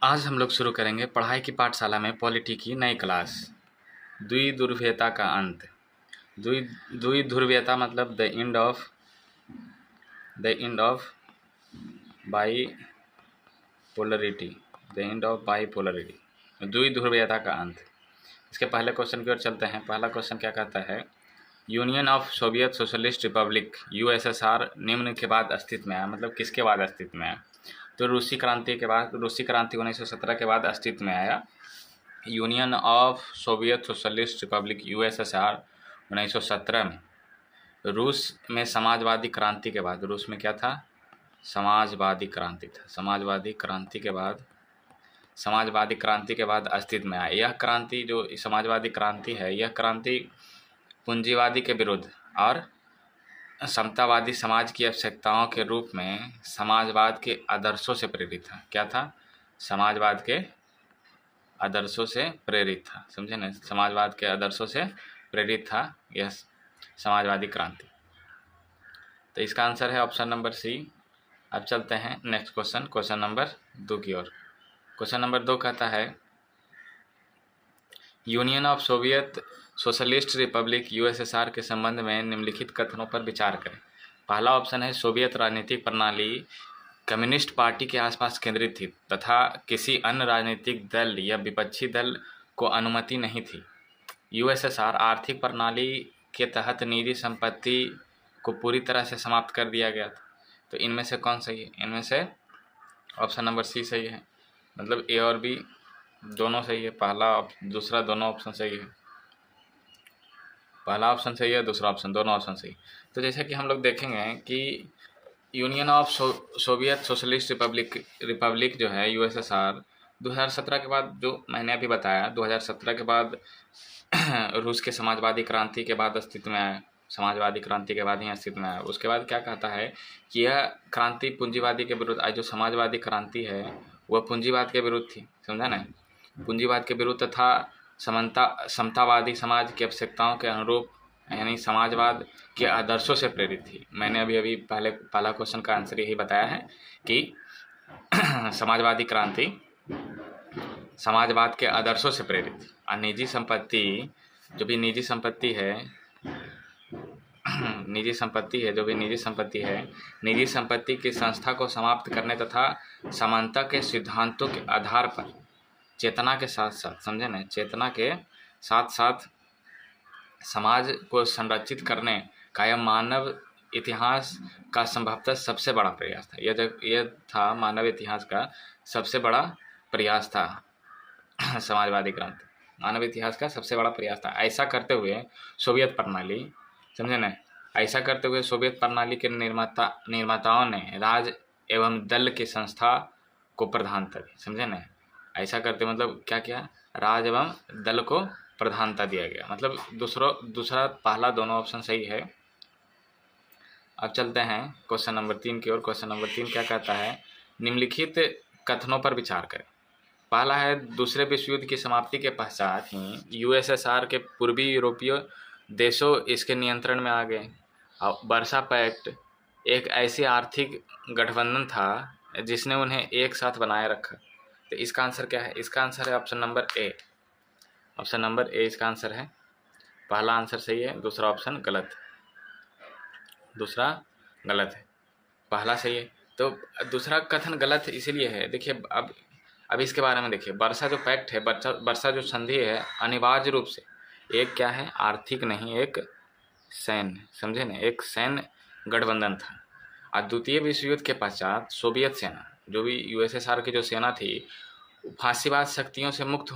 आज हम लोग शुरू करेंगे पढ़ाई की पाठशाला में पॉलिटी की नई क्लास। द्विध्रुवीयता का अंत। द्विध्रुवीयता मतलब the end of bipolarity. The end of bipolarity, द्विध्रुवीयता का अंत। इसके पहले क्वेश्चन की ओर चलते हैं। पहला क्वेश्चन क्या कहता है? Union of Soviet socialist Republic USSR निम्न के बाद अस्तित्व में आया। मतलब किसके बाद अस्तित्व में आया? तो रूसी क्रांति के बाद, रूसी क्रांति 1917 के बाद अस्तित्व में आया। Union of Soviet socialist Republic USSR 1917 में। रूस में समाजवादी क्रांति के बाद, रूस में क्या था? समाजवादी क्रांति था। समाजवादी क्रांति के बाद अस्तित्व में आया। यह क्रांति, जो समाजवादी क्रांति है, यह क्रांति पूंजीवादी के विरुद्ध और समतावादी समाज की आवश्यकताओं के रूप में समाजवाद के आदर्शों से प्रेरित था। क्या था? समाजवाद के आदर्शों से प्रेरित था। समझे ना? समाजवाद के आदर्शों से प्रेरित था यह समाजवादी क्रांति। तो इसका आंसर है ऑप्शन नंबर सी। अब चलते हैं नेक्स्ट क्वेश्चन नंबर 2 की ओर। क्वेश्चन नंबर 2 कहता है union of Soviet socialist Republic USSR के संबंध में निम्नलिखित कथनों पर विचार करें। पहला ऑप्शन है सोवियत राजनीतिक प्रणाली कम्युनिस्ट पार्टी के आसपास केंद्रित थी तथा किसी अन्य राजनीतिक दल या विपक्षी दल को अनुमति नहीं थी। यूएसएसआर आर्थिक प्रणाली के तहत निजी संपत्ति को पूरी तरह से समाप्त कर दिया गया था। तो इनमें से कौन सही है? इनमें से ऑप्शन नंबर सी सही है। मतलब ए और बी दोनों सही है। दूसरा दोनों ऑप्शन सही है। पहला ऑप्शन सही है, दूसरा ऑप्शन, दोनों ऑप्शन सही। तो जैसे कि हम लोग देखेंगे कि union of Soviet socialist Republic जो है यूएसएसआर 2017 के बाद, जो मैंने अभी बताया, 2017 के बाद रूस के समाजवादी क्रांति के बाद अस्तित्व में आया। समाजवादी क्रांति के बाद ही अस्तित्व में आया। उसके बाद क्या कहता है कि यह क्रांति पूंजीवादी के विरुद्ध, आज जो समाजवादी क्रांति है वह पूंजीवाद के विरुद्ध थी। समझा ना? पूंजीवाद के विरुद्ध तथा समतावादी समाज की आवश्यकताओं के अनुरूप, यानी समाजवाद के आदर्शों से प्रेरित थी। मैंने अभी पहला क्वेश्चन का आंसर यही बताया है कि समाजवादी क्रांति समाजवाद के आदर्शों से प्रेरित थी। और निजी संपत्ति, जो भी निजी संपत्ति है, निजी संपत्ति की संस्था को समाप्त करने तथा समानता के सिद्धांतों के आधार पर चेतना के साथ साथ, समझे ना, चेतना के साथ साथ समाज को संरक्षित करने का यह मानव इतिहास का संभवतः सबसे बड़ा प्रयास था। यह था मानव इतिहास का सबसे बड़ा प्रयास था। समाजवादी क्रांति मानव इतिहास का सबसे बड़ा प्रयास था। ऐसा करते हुए सोवियत प्रणाली, समझे ना, ऐसा करते हुए सोवियत प्रणाली के निर्माताओं ने राज एवं दल की संस्था को प्रधानता दी। समझे ना? ऐसा करते मतलब क्या किया? राज एवं दल को प्रधानता दिया गया। मतलब दूसरा पहला दोनों ऑप्शन सही है। अब चलते हैं क्वेश्चन नंबर 3 की ओर। क्वेश्चन नंबर 3 क्या कहता है? निम्नलिखित कथनों पर विचार करें। पहला है दूसरे विश्व युद्ध की समाप्ति के पश्चात ही यूएसएसआर के पूर्वी यूरोपीय देशों इसके नियंत्रण में आ गए। और वर्सा पैक्ट एक ऐसी आर्थिक गठबंधन था जिसने उन्हें एक साथ बनाए रखा। तो इसका आंसर क्या है? इसका आंसर है ऑप्शन नंबर ए। ऑप्शन नंबर ए इसका आंसर है। पहला आंसर सही है, दूसरा ऑप्शन गलत है। पहला सही है। तो दूसरा कथन गलत इसीलिए है, देखिए अब इसके बारे में देखिए। वर्सा जो पैक्ट है, वर्सा जो संधि है, अनिवार्य रूप से एक क्या है? आर्थिक नहीं, एक सैन्य, समझे ना, एक सैन्य गठबंधन था। और द्वितीय विश्व युद्ध के पश्चात सोवियत सेना, जो भी यूएसएसआर की जो सेना थी, फांसीवाद शक्तियों से मुक्त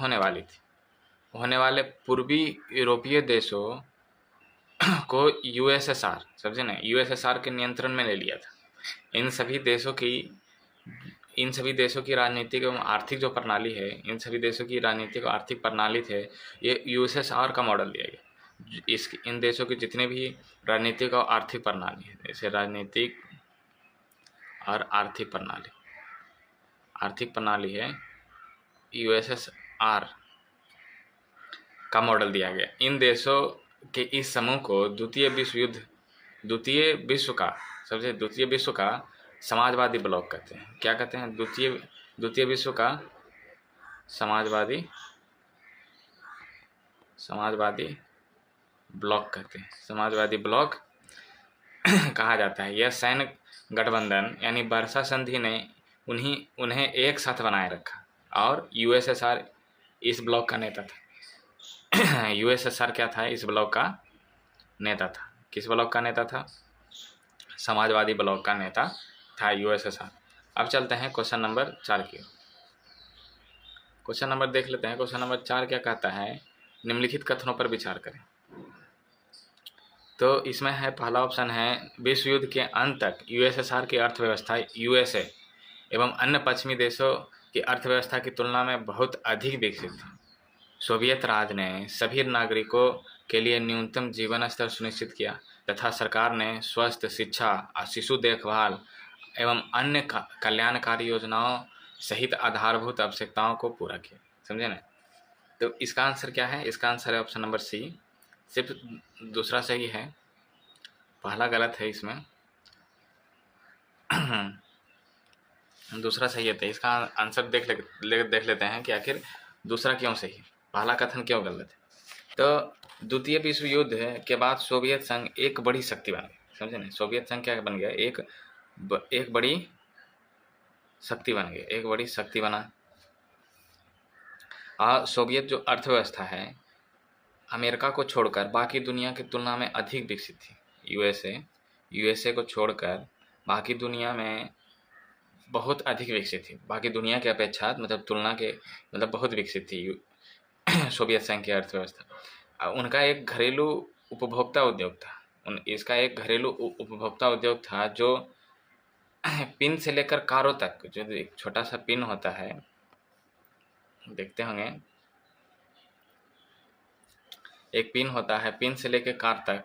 होने वाले पूर्वी यूरोपीय देशों को यूएसएसआर, समझे ना, यूएसएसआर के नियंत्रण में ले लिया था। इन सभी देशों की राजनीतिक एवं आर्थिक जो प्रणाली है, इन सभी देशों की राजनीतिक और आर्थिक प्रणाली थे, ये यूएसएसआर का मॉडल दिया गया। इन देशों की जितने भी राजनीतिक और आर्थिक प्रणाली है, जैसे राजनीतिक और आर्थिक प्रणाली है, यूएसएसआर का मॉडल दिया गया। इन देशों के इस समूह को द्वितीय विश्व का समाजवादी ब्लॉक कहते हैं। क्या कहते हैं? द्वितीय विश्व का समाजवादी ब्लॉक कहते हैं, समाजवादी ब्लॉक कहा जाता है। यह सैन्य गठबंधन यानी वर्षा संधि ने उन्हें एक साथ बनाए रखा और यूएसएसआर इस ब्लॉक का नेता था। यूएसएसआर क्या था? इस ब्लॉक का नेता था। किस ब्लॉक का नेता था? समाजवादी ब्लॉक का नेता था यूएसएसआर। अब चलते हैं क्वेश्चन नंबर 4 की ओर। क्वेश्चन नंबर देख लेते हैं। क्वेश्चन नंबर 4 क्या कहता है? निम्नलिखित कथनों पर विचार करें। तो इसमें है, पहला ऑप्शन है, विश्व युद्ध के अंत तक यूएसएसआर की अर्थव्यवस्था यूएसए एवं अन्य पश्चिमी देशों की अर्थव्यवस्था की तुलना में बहुत अधिक विकसित थी। सोवियत राज ने सभी नागरिकों के लिए न्यूनतम जीवन स्तर सुनिश्चित किया तथा सरकार ने स्वास्थ्य, शिक्षा, शिशु देखभाल एवं अन्य कल्याणकारी योजनाओं सहित आधारभूत आवश्यकताओं को पूरा किया। समझे ना? तो इसका आंसर क्या है? इसका आंसर है ऑप्शन नंबर सी। सिर्फ दूसरा सही है, पहला गलत है इसमें। दूसरा सही है। तो इसका आंसर देख लेते हैं कि आखिर दूसरा क्यों सही है, पहला कथन क्यों गलत है। तो द्वितीय विश्व युद्ध के बाद सोवियत संघ एक बड़ी शक्ति बन गया। समझे ना? सोवियत संघ क्या बन गया? एक बड़ी शक्ति बन गया, एक बड़ी शक्ति बना। और सोवियत जो अर्थव्यवस्था है अमेरिका को छोड़कर बाकी दुनिया की तुलना में अधिक विकसित थी। यूएसए को छोड़कर बाकी दुनिया में बहुत अधिक विकसित थी, बाकी दुनिया की अपेक्षा मतलब बहुत विकसित थी सोवियत संघ की अर्थव्यवस्था। उनका एक घरेलू उपभोक्ता उद्योग था। इसका एक घरेलू उपभोक्ता उद्योग था जो पिन से लेकर कारों तक, जो एक छोटा सा पिन होता है, देखते होंगे, एक पिन होता है, पिन से लेकर कार तक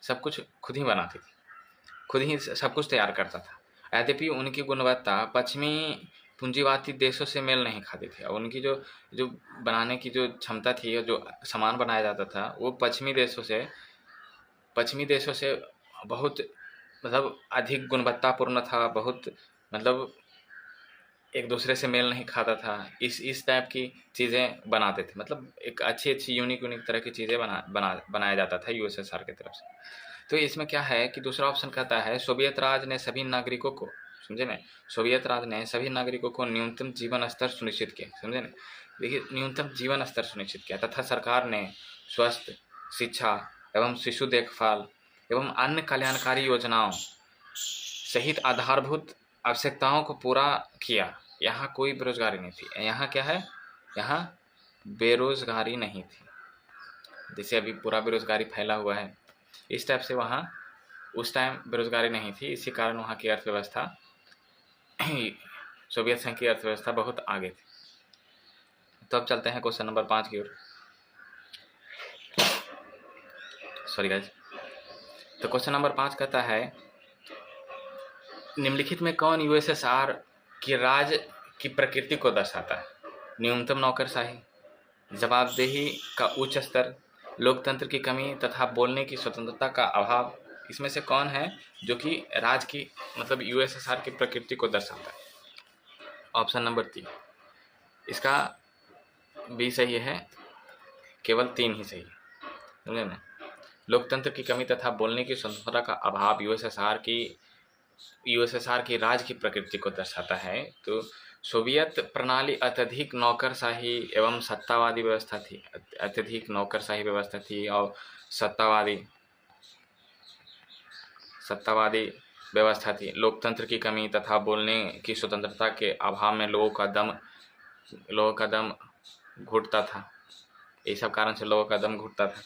सब कुछ खुद ही बनाती थी, खुद ही सब कुछ तैयार करता था। यद्यपि उनकी गुणवत्ता पश्चिमी पूंजीवादी देशों से मेल नहीं खाती थी। और उनकी जो बनाने की जो क्षमता थी, जो सामान बनाया जाता था, वो पश्चिमी देशों से बहुत मतलब अधिक गुणवत्तापूर्ण था, बहुत मतलब एक दूसरे से मेल नहीं खाता था। इस टाइप की चीज़ें बनाते थे, मतलब एक अच्छी यूनिक तरह की चीज़ें बनाया जाता था यूएसएसआर की तरफ से। तो इसमें क्या है कि दूसरा ऑप्शन कहता है, सोवियत राज ने सभी नागरिकों को, समझे ना, सोवियत राज ने सभी नागरिकों को न्यूनतम जीवन स्तर सुनिश्चित किया। समझे ना? देखिए, न्यूनतम जीवन स्तर सुनिश्चित किया तथा सरकार ने स्वास्थ्य, शिक्षा एवं शिशु देखभाल एवं अन्य कल्याणकारी योजनाओं सहित आधारभूत आवश्यकताओं को पूरा किया। यहाँ कोई बेरोजगारी नहीं थी। यहाँ क्या है? यहाँ बेरोजगारी नहीं थी, जैसे अभी पूरा बेरोजगारी फैला हुआ है, इस टाइप से वहाँ उस टाइम बेरोजगारी नहीं थी। इसी कारण वहाँ की अर्थव्यवस्था, सोवियत संघ की अर्थव्यवस्था बहुत आगे थी। तो अब चलते हैं क्वेश्चन नंबर 5 की ओर। Sorry guys. तो क्वेश्चन नंबर 5 कहता है, निम्नलिखित में कौन यूएसएसआर की राज की प्रकृति को दर्शाता है? न्यूनतम नौकरशाही, जवाबदेही का उच्च स्तर, लोकतंत्र की कमी तथा बोलने की स्वतंत्रता का अभाव। इसमें से कौन है जो कि राज की मतलब यूएसएसआर की प्रकृति को दर्शाता है? Option number 3। इसका बी सही है, केवल 3 ही सही है। समझे ना? लोकतंत्र की कमी तथा बोलने की स्वतंत्रता का अभाव यूएसएसआर की राज की प्रकृति को दर्शाता है। तो सोवियत प्रणाली अत्यधिक नौकरशाही एवं सत्तावादी व्यवस्था थी, अत्यधिक नौकरशाही व्यवस्था थी और सत्तावादी व्यवस्था थी। लोकतंत्र की कमी तथा बोलने की स्वतंत्रता के अभाव में लोगों का दम घुटता था। ये सब कारण से लोगों का दम घुटता था,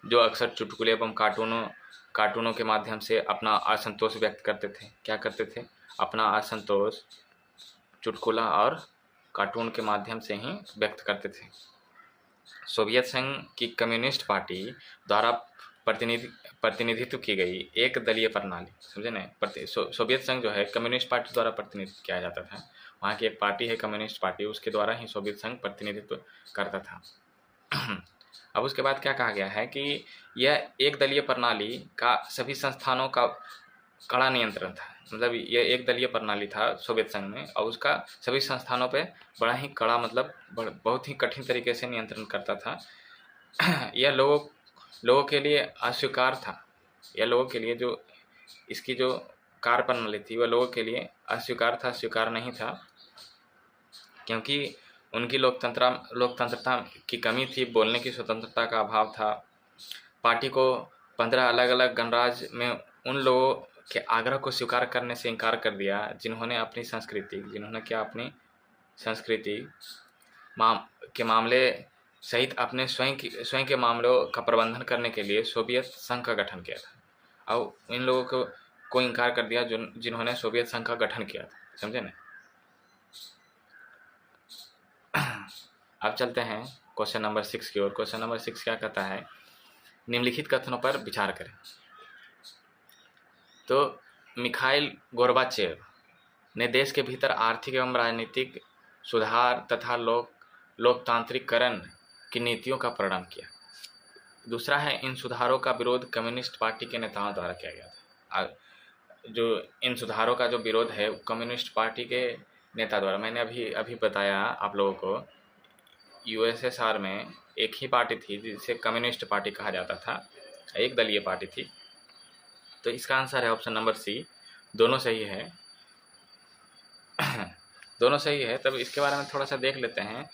जो अक्सर चुटकुले एवं कार्टूनों के माध्यम से अपना असंतोष व्यक्त करते थे। क्या करते थे? अपना असंतोष चुटकुला और कार्टून के माध्यम से ही व्यक्त करते थे। सोवियत संघ की कम्युनिस्ट पार्टी द्वारा प्रतिनिधित्व की गई एक दलीय प्रणाली, समझे ना? सोवियत संघ जो है कम्युनिस्ट पार्टी द्वारा प्रतिनिधित्व किया जाता था। वहाँ की एक पार्टी है कम्युनिस्ट पार्टी, उसके द्वारा ही सोवियत संघ प्रतिनिधित्व करता था। अब उसके बाद क्या कहा गया है कि यह एक दलीय प्रणाली का सभी संस्थानों का कड़ा नियंत्रण था। मतलब ये एक दलीय प्रणाली था सोवियत संघ में, और उसका सभी संस्थानों पे बड़ा ही कड़ा मतलब बहुत ही कठिन तरीके से नियंत्रण करता था। यह लोगों के लिए अस्वीकार था। यह लोगों के लिए जो इसकी जो कार्य प्रणाली थी वह लोगों के लिए अस्वीकार था, स्वीकार नहीं था, क्योंकि उनकी लोकतंत्रता की कमी थी, बोलने की स्वतंत्रता का अभाव था। पार्टी को 15 अलग अलग गणराज्य में उन लोगों के आग्रह को स्वीकार करने से इनकार कर दिया जिन्होंने अपनी संस्कृति के मामले सहित अपने स्वयं के मामलों का प्रबंधन करने के लिए सोवियत संघ का गठन किया था। और इन लोगों को इनकार कर दिया जिन्होंने सोवियत संघ का गठन किया था, समझे ना। अब चलते हैं क्वेश्चन नंबर 6 की ओर। क्वेश्चन नंबर 6 क्या कहता है, निम्नलिखित कथनों पर विचार करें। तो मिखाइल गोर्बाचेव ने देश के भीतर आर्थिक एवं राजनीतिक सुधार तथा लोकतांत्रिकरण की नीतियों का प्रणयन किया। दूसरा है, इन सुधारों का विरोध कम्युनिस्ट पार्टी के नेताओं द्वारा किया गया था। जो इन सुधारों का जो विरोध है कम्युनिस्ट पार्टी के नेता द्वारा। मैंने अभी बताया आप लोगों को, यूएसएसआर में एक ही पार्टी थी जिसे कम्युनिस्ट पार्टी कहा जाता था, एक दलीय पार्टी थी। तो इसका आंसर है ऑप्शन नंबर सी, दोनों सही है। दोनों सही है। तब इसके बारे में थोड़ा सा देख लेते हैं।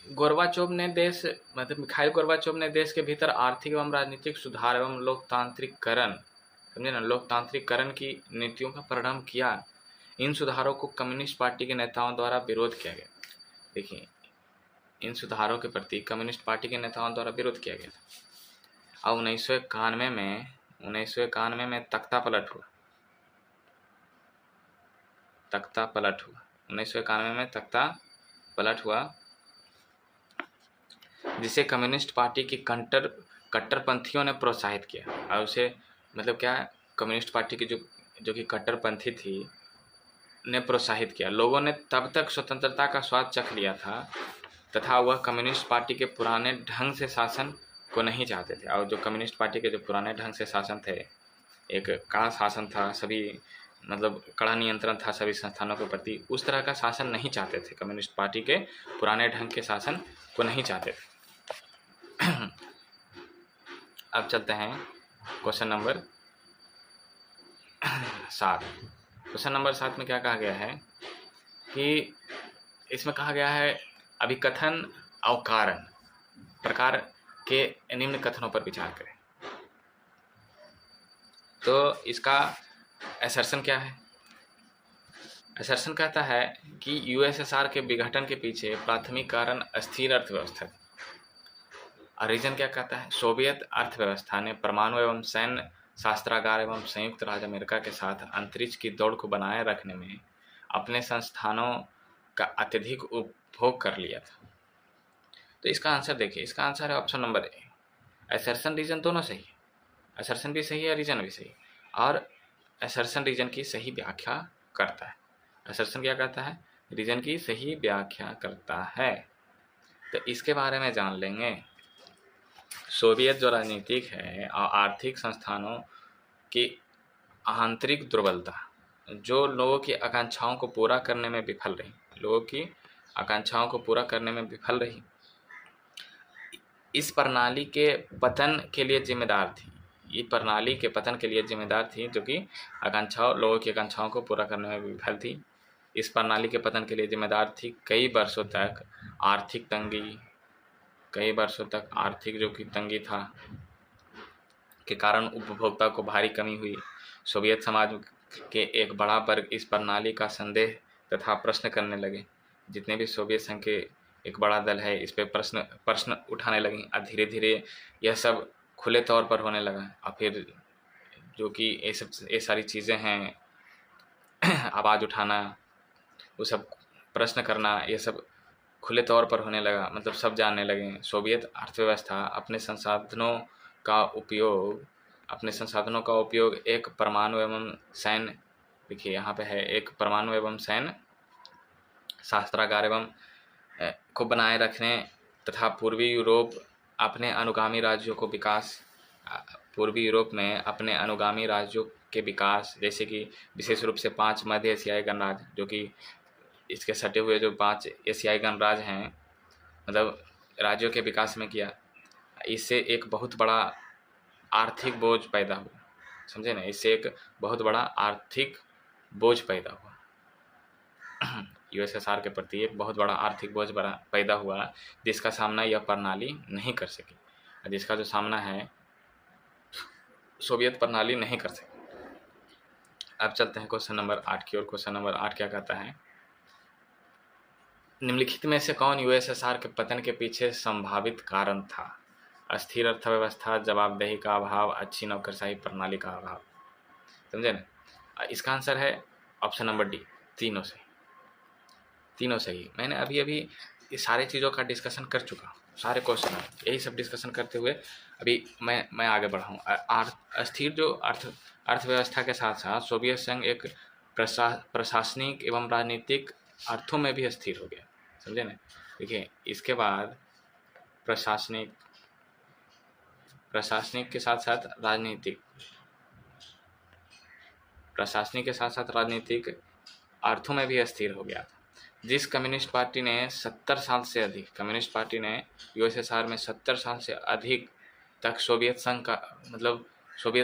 गोर्बाचोव ने मिखाइल गोर्बाचोव ने देश के भीतर आर्थिक एवं राजनीतिक सुधार एवं लोकतांत्रिकरण, समझे ना, लोकतांत्रिकरण की नीतियों का परिणाम किया। इन सुधारों को कम्युनिस्ट पार्टी के नेताओं द्वारा विरोध किया गया। देखिए, इन सुधारों के प्रति कम्युनिस्ट पार्टी के नेताओं द्वारा विरोध किया गया था। और 1991 में तख्ता पलट हुआ। 1991 में तख्ता पलट हुआ, जिसे कम्युनिस्ट पार्टी की कट्टरपंथियों ने प्रोत्साहित किया। और उसे मतलब क्या, कम्युनिस्ट पार्टी की जो कि कट्टरपंथी थी ने प्रोत्साहित किया। लोगों ने तब तक स्वतंत्रता का स्वाद चख लिया था तथा वह कम्युनिस्ट पार्टी के पुराने ढंग से शासन को नहीं चाहते थे। और जो कम्युनिस्ट पार्टी के जो पुराने ढंग से शासन थे, एक कड़ा शासन था, सभी मतलब कड़ा नियंत्रण था सभी संस्थानों के प्रति, उस तरह का शासन नहीं चाहते थे। कम्युनिस्ट पार्टी के पुराने ढंग के शासन को नहीं चाहते थे। अब चलते हैं क्वेश्चन नंबर 7। क्वेश्चन नंबर 7 में क्या कहा गया है कि इसमें कहा गया है, अभिकथन और कारण प्रकार के निम्न कथनों पर विचार करें। तो इसका असर्शन क्या है? असर्शन कहता है कि यूएसएसआर के विघटन के पीछे प्राथमिक कारण अस्थिर अर्थव्यवस्था। और रीजन क्या कहता है, सोवियत अर्थव्यवस्था ने परमाणु एवं सैन्य शास्त्रागार एवं संयुक्त राज्य अमेरिका के साथ अंतरिक्ष की दौड़ को बनाए रखने में अपने संस्थानों का अत्यधिक उपभोग कर लिया था। तो इसका आंसर देखिए, इसका आंसर है option number A. Assertion reason दोनों सही है, असर्शन भी सही है, रीजन भी सही है। और असर्शन रीजन की सही व्याख्या करता है। असर्शन क्या करता है, रीजन की सही व्याख्या करता है। तो इसके बारे में जान लेंगे। सोवियत जो राजनीतिक है और आर्थिक संस्थानों की आंतरिक दुर्बलता, जो लोगों की आकांक्षाओं को पूरा करने में विफल रही, इस प्रणाली के पतन के लिए जिम्मेदार थी। ये प्रणाली के पतन के लिए जिम्मेदार थी, जो कि लोगों की आकांक्षाओं को पूरा करने में विफल थी। इस प्रणाली के पतन के लिए जिम्मेदार थी कई वर्षों तक आर्थिक जो कि तंगी था के कारण उपभोक्ता को भारी कमी हुई। सोवियत समाज के एक बड़ा वर्ग इस प्रणाली का संदेह तथा प्रश्न करने लगे। जितने भी सोवियत संघ के एक बड़ा दल है, इस पे प्रश्न उठाने लगे। और धीरे धीरे यह सब खुले तौर पर होने लगा। और फिर जो कि ये सारी चीज़ें हैं, आवाज़ उठाना, वो सब प्रश्न करना, ये सब खुले तौर पर होने लगा। मतलब सब जानने लगे। सोवियत अर्थव्यवस्था अपने संसाधनों का उपयोग एक परमाणु एवं सैन्य, देखिए यहाँ पे है, एक परमाणु एवं सैन्य शास्त्रागार एवं को बनाए रखने तथा पूर्वी यूरोप में अपने अनुगामी राज्यों के विकास, जैसे कि विशेष रूप से 5 मध्य एशियाई गणराज्य, जो कि इसके सटे हुए जो 5 एशियाई गणराज्य हैं, मतलब राज्यों के विकास में किया, इससे एक बहुत बड़ा आर्थिक बोझ पैदा हुआ, समझे ना, इससे एक बहुत बड़ा आर्थिक बोझ पैदा हुआ। यूएसएसआर के प्रति एक बहुत बड़ा आर्थिक बोझ पैदा हुआ, जिसका सामना यह प्रणाली नहीं कर सकी, जिसका जो सामना है सोवियत प्रणाली नहीं कर सकी। अब चलते हैं क्वेश्चन नंबर 8 की ओर। क्वेश्चन नंबर 8 क्या कहता है, निम्नलिखित में से कौन यूएसएसआर के पतन के पीछे संभावित कारण था? अस्थिर अर्थव्यवस्था, जवाबदेही का अभाव, अच्छी नौकरशाही प्रणाली का अभाव। समझे ना, इसका आंसर है ऑप्शन नंबर डी, तीनों सही। मैंने अभी अभी ये सारे चीज़ों का डिस्कशन कर चुका हूँ, सारे क्वेश्चन यही सब डिस्कशन करते हुए अभी मैं आगे बढ़ा हूँ। अस्थिर जो अर्थव्यवस्था के साथ साथ सोवियत संघ एक प्रशासनिक एवं राजनीतिक अर्थों में भी अस्थिर हो गया, समझे ना। देखिए, इसके बाद प्रशासनिक के साथ साथ राजनीतिक अर्थों में भी अस्थिर हो गया था। जिस कम्युनिस्ट पार्टी ने 70 साल से अधिक, कम्युनिस्ट पार्टी ने यूएसएसआर में 70 साल से अधिक तक सोवियत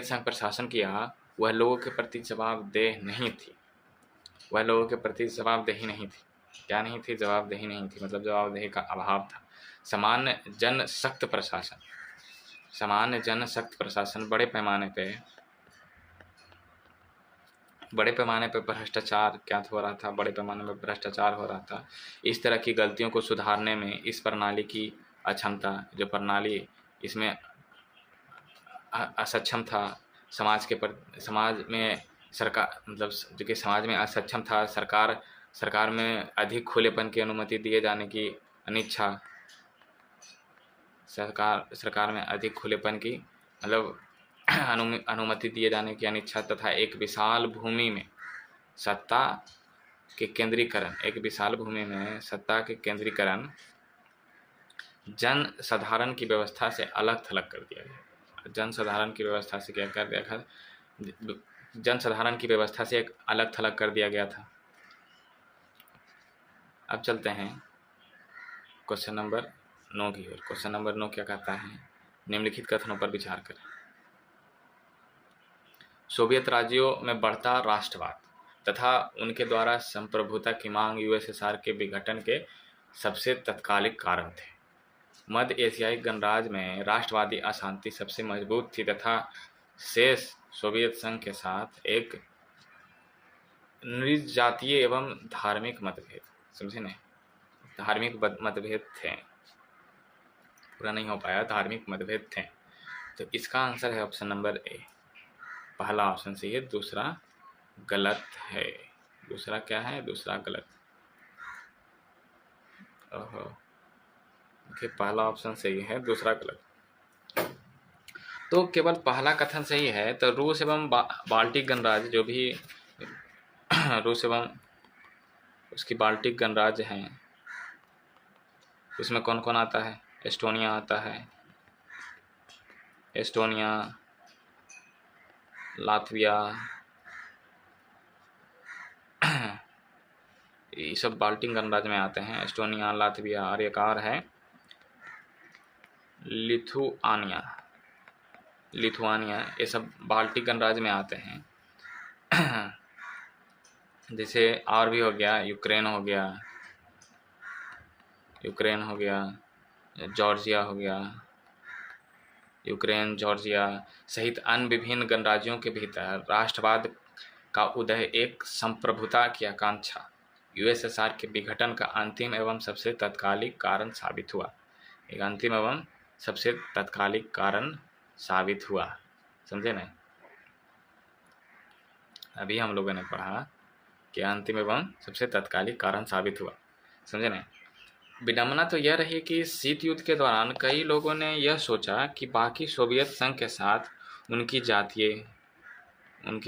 संघ पर शासन किया, वह लोगों के प्रति जवाबदेह नहीं थी। क्या नहीं थी? जवाबदेही नहीं थी, मतलब जवाबदेही का अभाव था। सामान्य जन सख्त प्रशासन, बड़े पैमाने पे भ्रष्टाचार क्या हो रहा था, बड़े पैमाने में भ्रष्टाचार हो रहा था। इस तरह की गलतियों को सुधारने में इस प्रणाली की अक्षमता, जो प्रणाली इसमें असक्षम था, समाज में सरकार, मतलब जो कि समाज में असक्षम था, सरकार में अधिक खुलेपन की अनुमति दिए जाने की अनिच्छा, सरकार में अधिक खुलेपन की मतलब अनुमति दिए जाने की अनिच्छा तथा एक विशाल भूमि में सत्ता के केंद्रीकरण जन साधारण की व्यवस्था से अलग थलग कर दिया गया। जन साधारण की व्यवस्था से क्या कर दिया था? जन साधारण की व्यवस्था से एक अलग थलग कर दिया गया था। अब चलते हैं क्वेश्चन नंबर 9 की ओर। क्वेश्चन नंबर 9 क्या कहता है, निम्नलिखित कथनों पर विचार करें। सोवियत राज्यों में बढ़ता राष्ट्रवाद तथा उनके द्वारा संप्रभुता की मांग यूएसएसआर के विघटन के सबसे तत्कालिक कारण थे। मध्य एशियाई गणराज्य में राष्ट्रवादी अशांति सबसे मजबूत थी तथा शेष सोवियत संघ के साथ एक नृजातीय एवं धार्मिक मतभेद, समझे नहीं, धार्मिक मतभेद थे, पूरा नहीं हो पाया, धार्मिक मतभेद थे। तो इसका आंसर है ऑप्शन नंबर ए, पहला ऑप्शन सही है, दूसरा गलत है। दूसरा क्या है? दूसरा गलत। ओहो, देखिए, पहला ऑप्शन सही है, दूसरा गलत। तो केवल पहला कथन सही है। तो रूस एवं बाल्टिक गणराज्य, जो भी रूस एवं उसकी बाल्टिक गणराज्य हैं, उसमें कौन कौन आता है? एस्टोनिया आता है, लातविया, ये सब बाल्टिक गणराज्य में आते हैं। एस्टोनिया, लातविया, और एक और है लिथुआनिया, ये सब बाल्टिक गणराज्य में आते हैं। जैसे और भी हो गया, यूक्रेन हो गया, जॉर्जिया हो गया, यूक्रेन, जॉर्जिया सहित अन्य विभिन्न गणराज्यों के भीतर राष्ट्रवाद का उदय एक संप्रभुता की आकांक्षा यूएसएसआर के विघटन का अंतिम एवं सबसे तत्कालिक कारण साबित हुआ। समझे नहीं? अभी हम लोगों ने पढ़ा कि अंतिम एवं सबसे तत्कालिक कारण साबित हुआ, समझे नहीं? विडंबना तो यह रही कि शीत युद्ध के दौरान कई लोगों ने यह सोचा कि बाकी सोवियत संघ के साथ उनकी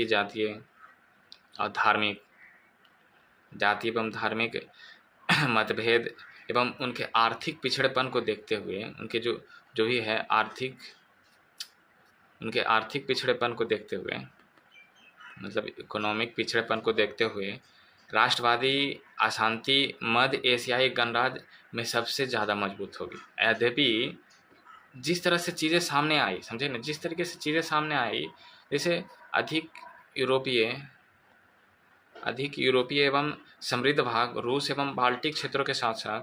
जातीय और धार्मिक मतभेद एवं उनके आर्थिक पिछड़ेपन को देखते हुए, उनके जो भी है उनके आर्थिक पिछड़ेपन को देखते हुए मतलब इकोनॉमिक पिछड़ेपन को देखते हुए राष्ट्रवादी अशांति मध्य एशियाई गणराज्य में सबसे ज़्यादा मजबूत होगी। यद्यपि जिस तरह से चीज़ें सामने आई, समझे ना, जिस तरीके से चीज़ें सामने आई, जैसे अधिक यूरोपीय एवं समृद्ध भाग रूस एवं बाल्टिक क्षेत्रों के साथ साथ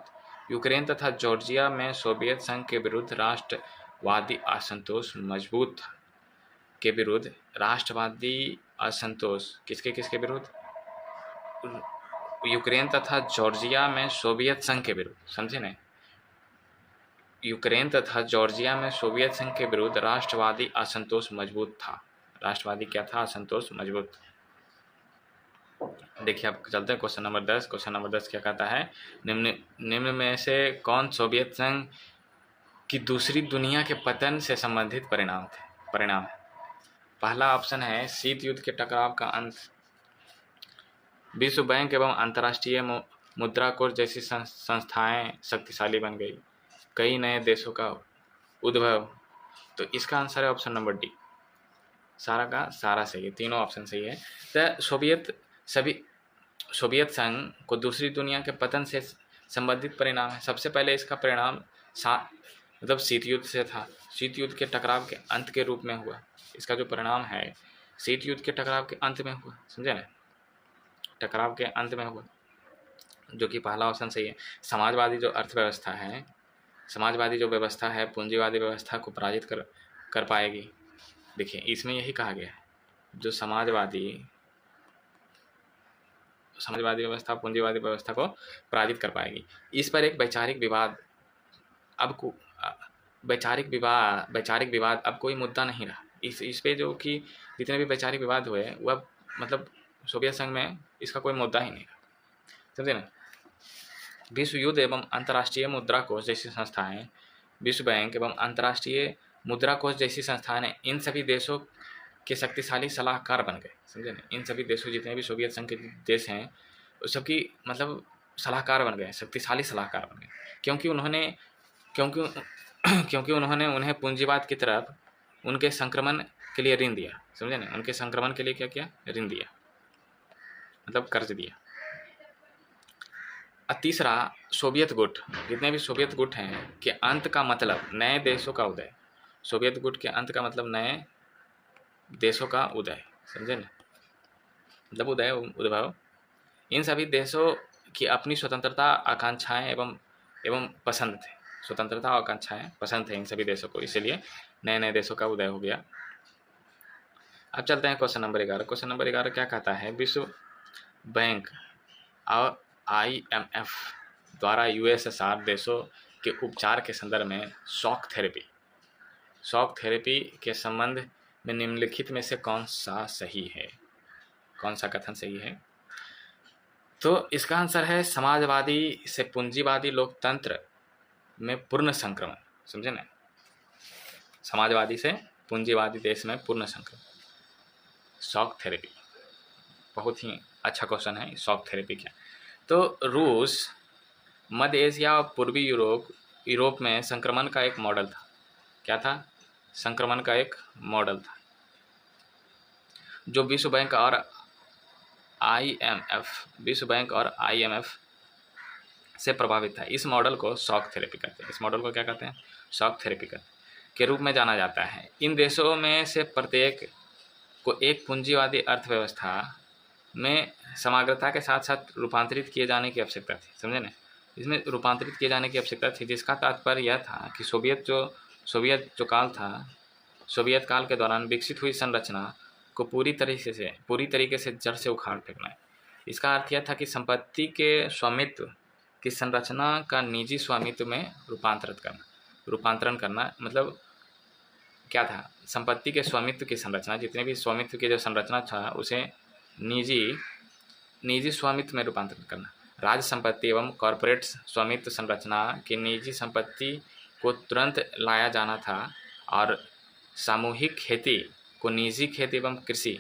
यूक्रेन तथा जॉर्जिया में सोवियत संघ के विरुद्ध राष्ट्रवादी असंतोष मजबूत था। के विरुद्ध राष्ट्रवादी असंतोष किसके किसके विरुद्ध? यूक्रेन तथा जॉर्जिया में सोवियत संघ के विरुद्ध, समझे ना, यूक्रेन तथा जॉर्जिया में सोवियत संघ के विरुद्ध राष्ट्रवादी असंतोष मजबूत था। राष्ट्रवादी क्या था? असंतोष मजबूत। देखिए अब चलते हैं क्वेश्चन नंबर 10। क्वेश्चन नंबर 10 क्या कहता है? निम्न में से कौन सोवियत संघ की दूसरी दुनिया के पतन से संबंधित परिणाम है? पहला ऑप्शन है शीत युद्ध के टकराव का अंत, विश्व बैंक एवं अंतर्राष्ट्रीय मुद्रा कोष जैसी संस्थाएं शक्तिशाली बन गई, कई नए देशों का उद्भव। तो इसका आंसर है ऑप्शन नंबर डी, सारा का सारा सही है, तीनों ऑप्शन सही है। तो सोवियत संघ को दूसरी दुनिया के पतन से संबंधित परिणाम है। सबसे पहले इसका परिणाम मतलब शीत युद्ध से था, शीत युद्ध के टकराव के अंत के रूप में हुआ। इसका जो परिणाम है शीत युद्ध के टकराव के अंत में हुआ, समझे ना, टकराव के अंत में हुआ, जो कि पहला ऑप्शन सही है। समाजवादी जो अर्थव्यवस्था है, समाजवादी जो व्यवस्था है पूंजीवादी व्यवस्था को पराजित कर पाएगी। देखिए इसमें यही कहा गया है, जो समाजवादी व्यवस्था पूंजीवादी व्यवस्था को पराजित कर पाएगी। इस पर एक वैचारिक विवाद अब कोई मुद्दा नहीं रहा। इस पे जो कि जितने भी वैचारिक विवाद हुए वह मतलब सोवियत संघ में इसका कोई मुद्दा ही नहीं रहा, समझे ना। विश्व युद्ध एवं अंतर्राष्ट्रीय मुद्रा कोष जैसी संस्थाएं, विश्व बैंक एवं अंतर्राष्ट्रीय मुद्रा कोष जैसी संस्थाएं, इन सभी देशों के शक्तिशाली सलाहकार बन गए, समझे ना। इन सभी देशों, जितने भी सोवियत संघ के देश हैं, उस सबकी मतलब सलाहकार बन गए, शक्तिशाली सलाहकार बन गए, क्योंकि उन्होंने उन्हें पूंजीवाद की तरफ उनके संक्रमण के लिए ऋण दिया, समझे ना। उनके संक्रमण के लिए क्या किया? ऋण दिया, मतलब कर्ज दिया। तीसरा, सोवियत गुट, जितने भी सोवियत गुट हैं के अंत का मतलब नए देशों का उदय। सोवियत गुट के अंत का मतलब नए देशों का उदय, समझे ना, मतलब उदय उद्भव। इन सभी देशों की अपनी स्वतंत्रता आकांक्षाएं एवं पसंद थे, स्वतंत्रता और आकांक्षाएं पसंद थे इन सभी देशों को, इसलिए नए नए देशों का उदय हो गया। अब चलते हैं क्वेश्चन नंबर 11। क्वेश्चन नंबर 11 क्या कहता है? विश्व बैंक और IMF द्वारा USSR देशों के उपचार के संदर्भ में शॉक थेरेपी के संबंध में निम्नलिखित में से कौन सा सही है? कौन सा कथन सही है? तो इसका आंसर है समाजवादी से पूंजीवादी लोकतंत्र में पूर्ण संक्रमण, समझे ना, समाजवादी से पूंजीवादी देश में पूर्ण संक्रमण, शॉक थेरेपी। बहुत ही अच्छा क्वेश्चन है, शॉक थेरेपी क्या? तो रूस, मध्य एशिया और पूर्वी यूरोप में संक्रमण का एक मॉडल था। क्या था? संक्रमण का एक मॉडल था, जो विश्व बैंक और IMF से प्रभावित था। इस मॉडल को शॉक थेरेपी कहते हैं। इस मॉडल को क्या कहते हैं? शॉक थेरेपी के रूप में जाना जाता है। इन देशों में से प्रत्येक को एक पूंजीवादी अर्थव्यवस्था में समग्रता के साथ साथ रूपांतरित किए जाने की आवश्यकता थी, समझे ना। इसमें रूपांतरित किए जाने की आवश्यकता थी, जिसका तात्पर्य यह था कि सोवियत काल के दौरान विकसित हुई संरचना को पूरी तरीके से जड़ से उखाड़ फेंकना है। इसका अर्थ यह था कि संपत्ति के स्वामित्व की संरचना का निजी स्वामित्व में रूपांतरण करना। मतलब क्या था? संपत्ति के स्वामित्व की संरचना, जितने भी स्वामित्व की जो संरचना था उसे निजी स्वामित्व में रूपांतरण करना। राज्य संपत्ति एवं कॉरपोरेट स्वामित्व संरचना की निजी संपत्ति को तुरंत लाया जाना था और सामूहिक खेती को निजी खेती एवं कृषि,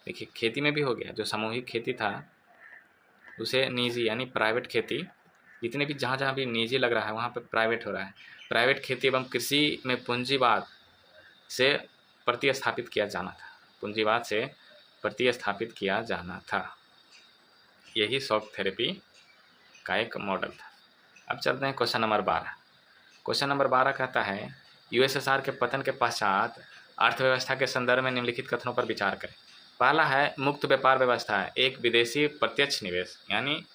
देखिए खेती में भी हो गया, जो सामूहिक खेती था उसे निजी यानी प्राइवेट खेती, जितने भी जहाँ भी निजी लग रहा है वहाँ पे प्राइवेट हो रहा है। प्राइवेट खेती एवं कृषि में पूंजीवाद से प्रतिस्थापित किया जाना था, पूंजीवाद से प्रतिस्थापित किया जाना था। यही शॉक थेरेपी का एक मॉडल था। अब चलते हैं क्वेश्चन नंबर 12। क्वेश्चन नंबर 12 कहता है यूएसएसआर के पतन के पश्चात अर्थव्यवस्था के संदर्भ में निम्नलिखित कथनों पर विचार करें। पहला है मुक्त व्यापार व्यवस्था एक विदेशी प्रत्यक्ष निवेश यानी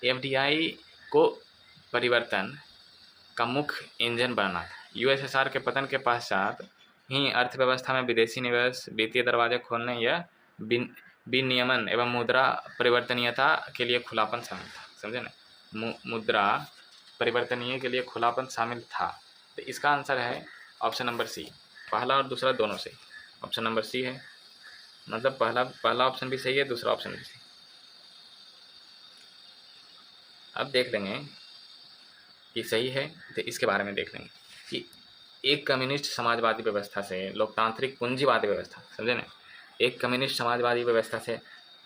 एफडीआई को परिवर्तन का मुख्य इंजन बना था। यूएसएसआर के पतन के पश्चात ही अर्थव्यवस्था में विदेशी निवेश, वित्तीय दरवाजे खोलने या विनियमन एवं मुद्रा परिवर्तनीयता के लिए खुलापन शामिल था। समझे ना, मुद्रा परिवर्तनीय के लिए खुलापन शामिल था। तो इसका आंसर है ऑप्शन नंबर सी। पहला और दूसरा दोनों सही, ऑप्शन नंबर सी है। मतलब पहला ऑप्शन भी सही है, दूसरा ऑप्शन भी सही। अब देख लेंगे कि सही है तो इसके बारे में देख लेंगे कि एक कम्युनिस्ट समाजवादी व्यवस्था से लोकतांत्रिक पूंजीवादी व्यवस्था, समझे ना, एक कम्युनिस्ट समाजवादी व्यवस्था से,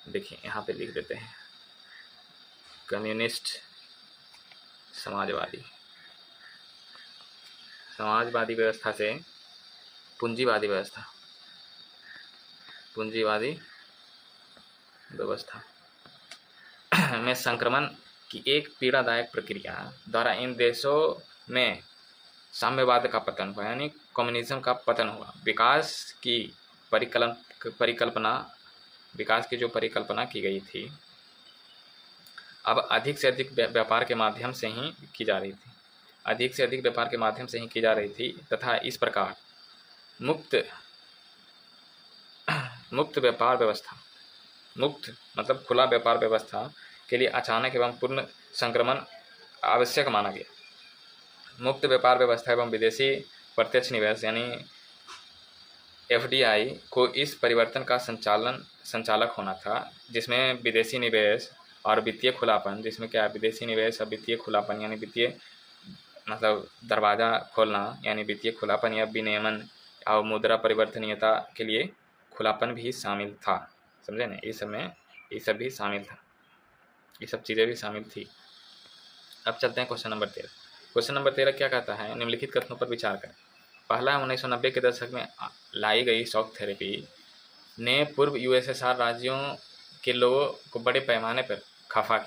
देखिए यहाँ पे लिख देते हैं कम्युनिस्ट समाजवादी व्यवस्था से पूंजीवादी व्यवस्था में संक्रमण की एक पीड़ादायक प्रक्रिया द्वारा इन देशों में साम्यवाद का पतन हुआ, यानी कम्युनिज्म का पतन हुआ। विकास की जो परिकल्पना की गई थी अब अधिक से अधिक व्यापार के माध्यम से ही की जा रही थी, तथा इस प्रकार मुक्त व्यापार व्यवस्था, मुक्त मतलब खुला व्यापार व्यवस्था के लिए अचानक एवं पूर्ण संक्रमण आवश्यक माना गया। मुक्त व्यापार व्यवस्था एवं विदेशी प्रत्यक्ष निवेश यानी एफडीआई को इस परिवर्तन का संचालक होना था, जिसमें विदेशी निवेश और वित्तीय खुलापन, जिसमें क्या विदेशी निवेश और वित्तीय खुलापन यानी वित्तीय मतलब दरवाज़ा खोलना यानी वित्तीय खुलापन या विनियमन और मुद्रा परिवर्तनीयता के लिए खुलापन भी शामिल था। समझे ना, ये सब भी शामिल था, ये सब चीज़ें भी शामिल थी। अब चलते हैं क्वेश्चन नंबर 13। क्वेश्चन नंबर 13 क्या कहता है, निम्नलिखित कथनों पर विचार करें। पहला है 1990 के दशक में लाई गई शॉक थेरेपी ने पूर्व यूएसएसआर राज्यों के लोगों को बड़े पैमाने पर खपा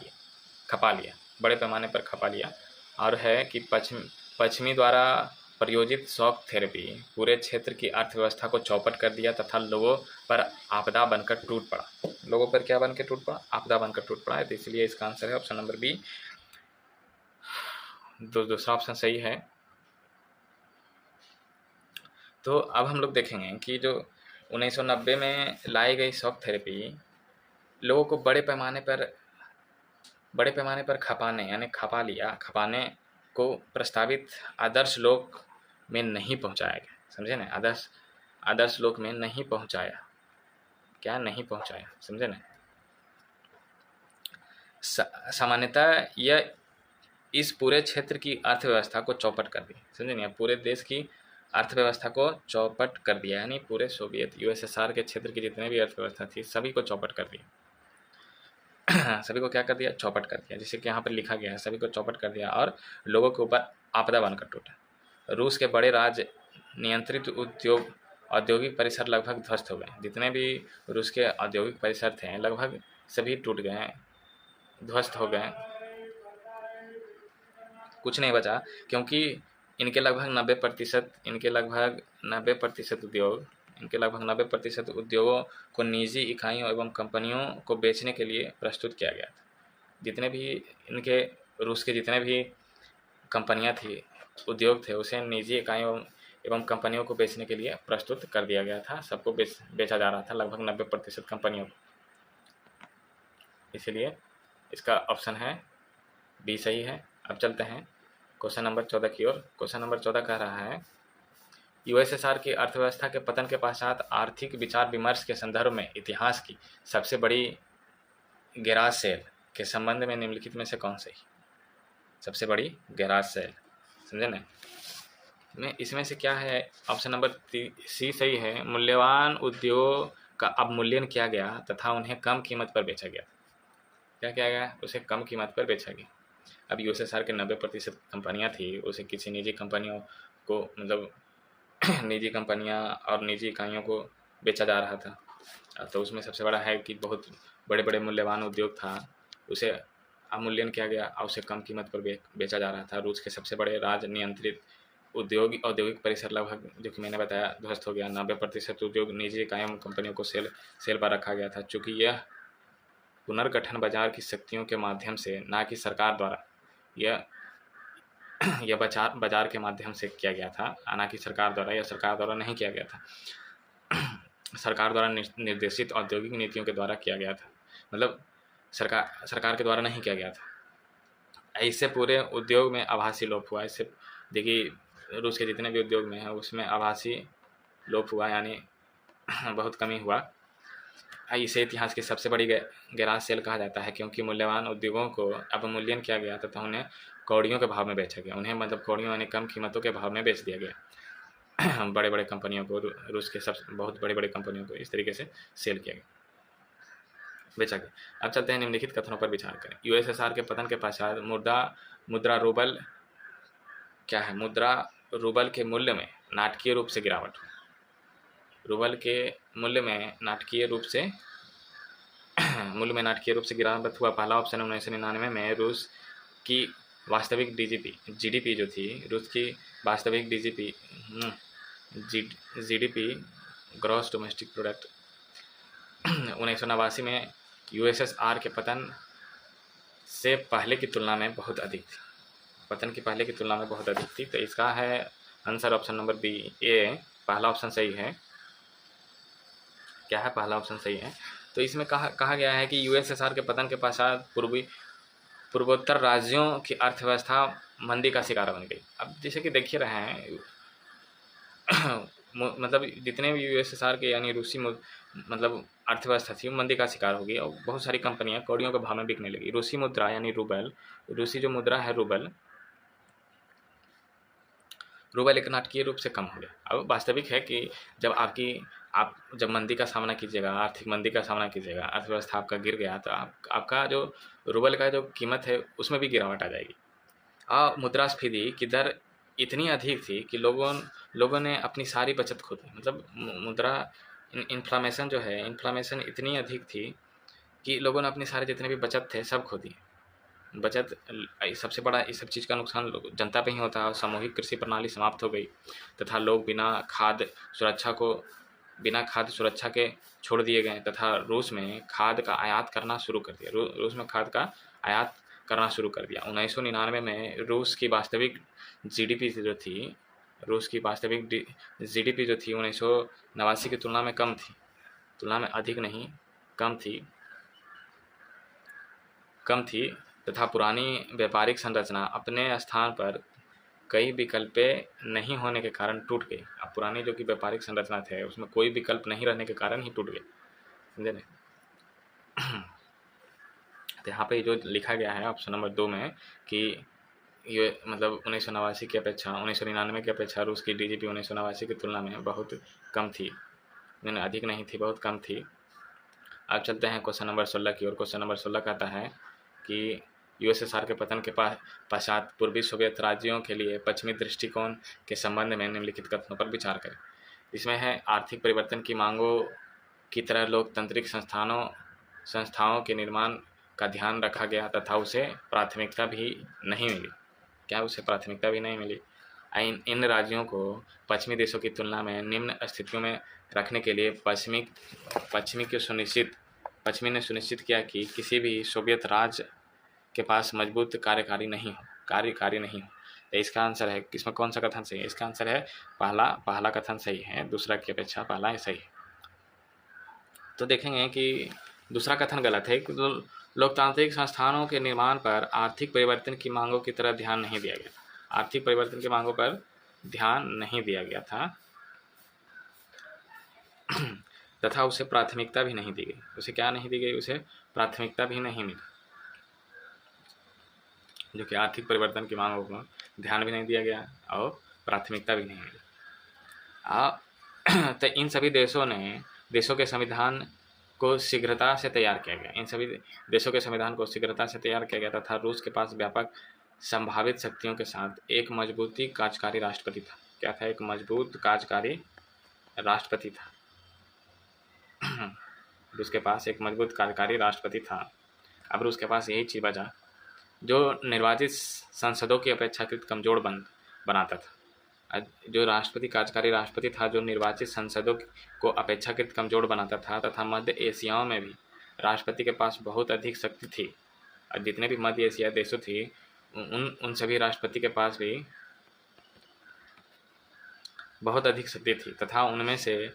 लिया और है कि पश्चिमी द्वारा प्रयोजित शॉक थेरेपी पूरे क्षेत्र की अर्थव्यवस्था को चौपट कर दिया तथा लोगों पर आपदा बनकर टूट पड़ा। लोगों पर क्या बनकर टूट पड़ा? आपदा बनकर टूट पड़ा है। तो इसलिए इसका आंसर है ऑप्शन नंबर बी। दूसरा ऑप्शन सही है। तो अब हम लोग देखेंगे कि जो 1990 में लाई गई शॉक थेरेपी लोगों को बड़े पैमाने पर खपाने को प्रस्तावित आदर्श लोक में नहीं पहुंचाया गया। समझे ना, आदर्श लोक में नहीं पहुंचाया, समझे ना। सामान्यतः यह इस पूरे क्षेत्र की अर्थव्यवस्था को चौपट कर दी। समझे ना, पूरे देश की अर्थव्यवस्था को चौपट कर दिया, यानी पूरे सोवियत यूएसएसआर के क्षेत्र की जितने भी अर्थव्यवस्था थी सभी को चौपट कर दिया। सभी को क्या कर दिया? चौपट कर दिया। जैसे कि यहाँ पर लिखा गया है, सभी को चौपट कर दिया और लोगों के ऊपर आपदा बनकर टूटा। रूस के बड़े राज्य नियंत्रित औद्योगिक परिसर लगभग ध्वस्त हो गए। जितने भी रूस के औद्योगिक परिसर थे लगभग सभी टूट गए, ध्वस्त हो गए, कुछ नहीं बचा, क्योंकि इनके लगभग 90% उद्योगों को निजी इकाइयों एवं कंपनियों को बेचने के लिए प्रस्तुत किया गया था। जितने भी इनके रूस के जितने भी कंपनियां थी, उद्योग थे, उसे निजी इकाइयों एवं कंपनियों को बेचने के लिए प्रस्तुत कर दिया गया था। सबको बेचा जा रहा था, लगभग 90% कंपनियों को। इसलिए इसका ऑप्शन है बी सही है। अब चलते हैं क्वेश्चन नंबर 14 की ओर। क्वेश्चन नंबर 14 कह रहा है यूएसएसआर की अर्थव्यवस्था के पतन के पश्चात आर्थिक विचार विमर्श के संदर्भ में इतिहास की सबसे बड़ी गैराज सेल के संबंध में निम्नलिखित में से कौन सही? सबसे बड़ी गैराज सेल, समझे ना। इसमें से क्या है? ऑप्शन नंबर सी सही है। मूल्यवान उद्योगों का अवमूल्यन किया गया तथा उन्हें कम कीमत पर बेचा गया। क्या किया गया? उसे कम कीमत पर बेचा गया। अब यूएसएसआर के 90% कंपनियां थी, उसे किसी निजी कंपनियों को निजी कंपनियां और निजी इकाइयों को बेचा जा रहा था। तो उसमें सबसे बड़ा है कि बहुत बड़े बड़े मूल्यवान उद्योग था, उसे अवमूल्यन किया गया और उसे कम कीमत पर बेचा जा रहा था। रूस के सबसे बड़े राज नियंत्रित औद्योगिक परिसर लगभग, जो कि मैंने बताया, ध्वस्त हो गया। 90% उद्योग निजी इकाइयों कंपनियों को सेल पर रखा गया था। चूँकि यह पुनर्गठन बाजार की शक्तियों के माध्यम से, ना कि सरकार द्वारा, यह यह बाजार के माध्यम से किया गया था, ना कि सरकार द्वारा। यह सरकार द्वारा नहीं किया गया था, सरकार द्वारा निर्देशित औद्योगिक नीतियों के द्वारा किया गया था। मतलब सरकार के द्वारा नहीं किया गया था। इससे पूरे उद्योग में आभासी लोप हुआ। इससे देखिए रूस के जितने भी उद्योग में है उसमें आभासी लोप हुआ, यानी बहुत कमी हुआ। इसे इतिहास की सबसे बड़ी गैराज सेल कहा जाता है, क्योंकि मूल्यवान उद्योगों को अवमूल्यन किया गया तथा उन्हें कौड़ियों के भाव में बेचा गया। उन्हें मतलब कौड़ियों यानी कम कीमतों के भाव में बेच दिया गया। बड़े बड़े कंपनियों को, रूस के सब बहुत बड़ी बड़ी कंपनियों को इस तरीके से सेल किया गया, बेचा गया। अब चलते हैं निम्नलिखित कथनों पर विचार करें। यूएसएसआर के पतन के पश्चात मुद्रा रूबल क्या है? मुद्रा रूबल के मूल्य में नाटकीय रूप से गिरावट हुई। रूबल के मूल्य में नाटकीय रूप से गिरावट हुआ। पहला ऑप्शन 1999 में रूस की वास्तविक जीडीपी जो थी, रूस की वास्तविक जीडीपी ग्रॉस डोमेस्टिक प्रोडक्ट 1989 में यूएसएसआर के पतन से पहले की तुलना में बहुत अधिक थी। पतन की पहले की तुलना में बहुत अधिक थी। तो इसका है आंसर ऑप्शन नंबर बी, ए। पहला ऑप्शन सही है। क्या है? पहला ऑप्शन सही है। तो इसमें कहा गया है कि यूएसएसआर के पतन के पश्चात पूर्वोत्तर राज्यों की अर्थव्यवस्था मंदी का शिकार बन गई। अब जैसे कि देख ही रहे हैं मतलब जितने भी यूएसएसआर के यानी रूसी मतलब अर्थव्यवस्था थी वो मंदी का शिकार हो गई और बहुत सारी कंपनियां कौड़ियों के भाव में बिकने लगी। रूसी मुद्रा यानी रूबल, रूसी जो मुद्रा है रूबल एक नाटकीय रूप से कम हो गया। अब वास्तविक है कि आप जब मंदी का सामना कीजिएगा, आर्थिक मंदी का सामना कीजिएगा, अर्थव्यवस्था आपका गिर गया, तो आपका जो रूबल का जो कीमत है उसमें भी गिरावट आ जाएगी। और मुद्रास्फीति की दर इतनी अधिक थी कि लोगों ने अपनी सारी बचत खो दी। मतलब मुद्रा इन्फ्लेमेशन इतनी अधिक थी कि लोगों ने अपनी सारे जितने भी बचत थे सब खो दिए। बचत सबसे बड़ा इस सब चीज़ का नुकसान जनता पे ही होता है। सामूहिक कृषि प्रणाली समाप्त हो गई तथा लोग बिना खाद्य सुरक्षा के छोड़ दिए गए तथा रूस में खाद का आयात करना शुरू कर दिया। रूस में खाद का आयात करना शुरू कर दिया। 1999 में रूस की वास्तविक जीडीपी जो थी 1989 की तुलना में कम थी, तुलना में अधिक नहीं कम थी तथा पुरानी व्यापारिक संरचना अपने स्थान पर कई विकल्प नहीं होने के कारण टूट गई। अब पुरानी जो कि व्यापारिक संरचना थे उसमें कोई विकल्प नहीं रहने के कारण ही टूट गई, समझे नहीं? तो यहाँ पे जो लिखा गया है ऑप्शन नंबर 2 में कि ये मतलब 1989 की अपेक्षा 1999 की अपेक्षा रूस की जीडीपी 1989 की तुलना में बहुत कम थी, अधिक नहीं थी, बहुत कम थी। अब चलते हैं क्वेश्चन नंबर 16 की ओर। क्वेश्चन नंबर 16 कहता है कि यूएसएसआर के पतन के पश्चात पूर्वी सोवियत राज्यों के लिए पश्चिमी दृष्टिकोण के संबंध में निम्नलिखित कथनों पर विचार करें। इसमें है आर्थिक परिवर्तन की मांगों की तरह लोकतांत्रिक संस्थाओं के निर्माण का ध्यान रखा गया तथा उसे प्राथमिकता भी नहीं मिली। क्या उसे प्राथमिकता भी नहीं मिली? इन राज्यों को पश्चिमी देशों की तुलना में निम्न स्थितियों में रखने के लिए पश्चिमी ने सुनिश्चित किया कि किसी भी सोवियत राज्य के पास मजबूत कार्यकारी नहीं हो। तो इसका आंसर है, इसमें कौन सा कथन सही है? इसका आंसर है पहला कथन सही है, दूसरा की अपेक्षा पहला ही सही है। तो देखेंगे कि दूसरा कथन गलत है कि लोकतांत्रिक संस्थानों के निर्माण पर आर्थिक परिवर्तन की मांगों की तरह ध्यान नहीं दिया गया। आर्थिक परिवर्तन की मांगों पर ध्यान नहीं दिया गया था तथा उसे प्राथमिकता भी नहीं दी गई। उसे क्या नहीं दी गई? उसे प्राथमिकता भी नहीं मिली, जो कि आर्थिक परिवर्तन की मांगों को ध्यान भी नहीं दिया गया और प्राथमिकता भी नहीं मिली। तो इन सभी देशों के संविधान को शीघ्रता से तैयार किया गया। इन सभी देशों के संविधान को शीघ्रता से तैयार किया गया तथा रूस के पास व्यापक संभावित शक्तियों के साथ एक मजबूती कार्यकारी राष्ट्रपति था। क्या था? एक मजबूत कार्यकारी राष्ट्रपति था। रूस के पास एक मजबूत कार्यकारी राष्ट्रपति था। अब रूस के पास यही चीज़ बचा जो निर्वाचित संसदों की अपेक्षाकृत कमजोर बनाता था। जो राष्ट्रपति कार्यकारी राष्ट्रपति था जो निर्वाचित संसदों को अपेक्षाकृत कमजोर बनाता था, तथा मध्य एशियाओं में भी राष्ट्रपति के पास बहुत अधिक शक्ति थी। और जितने भी मध्य एशिया देशों थी उन सभी राष्ट्रपति के पास भी बहुत अधिक शक्ति थी, तथा उनमें से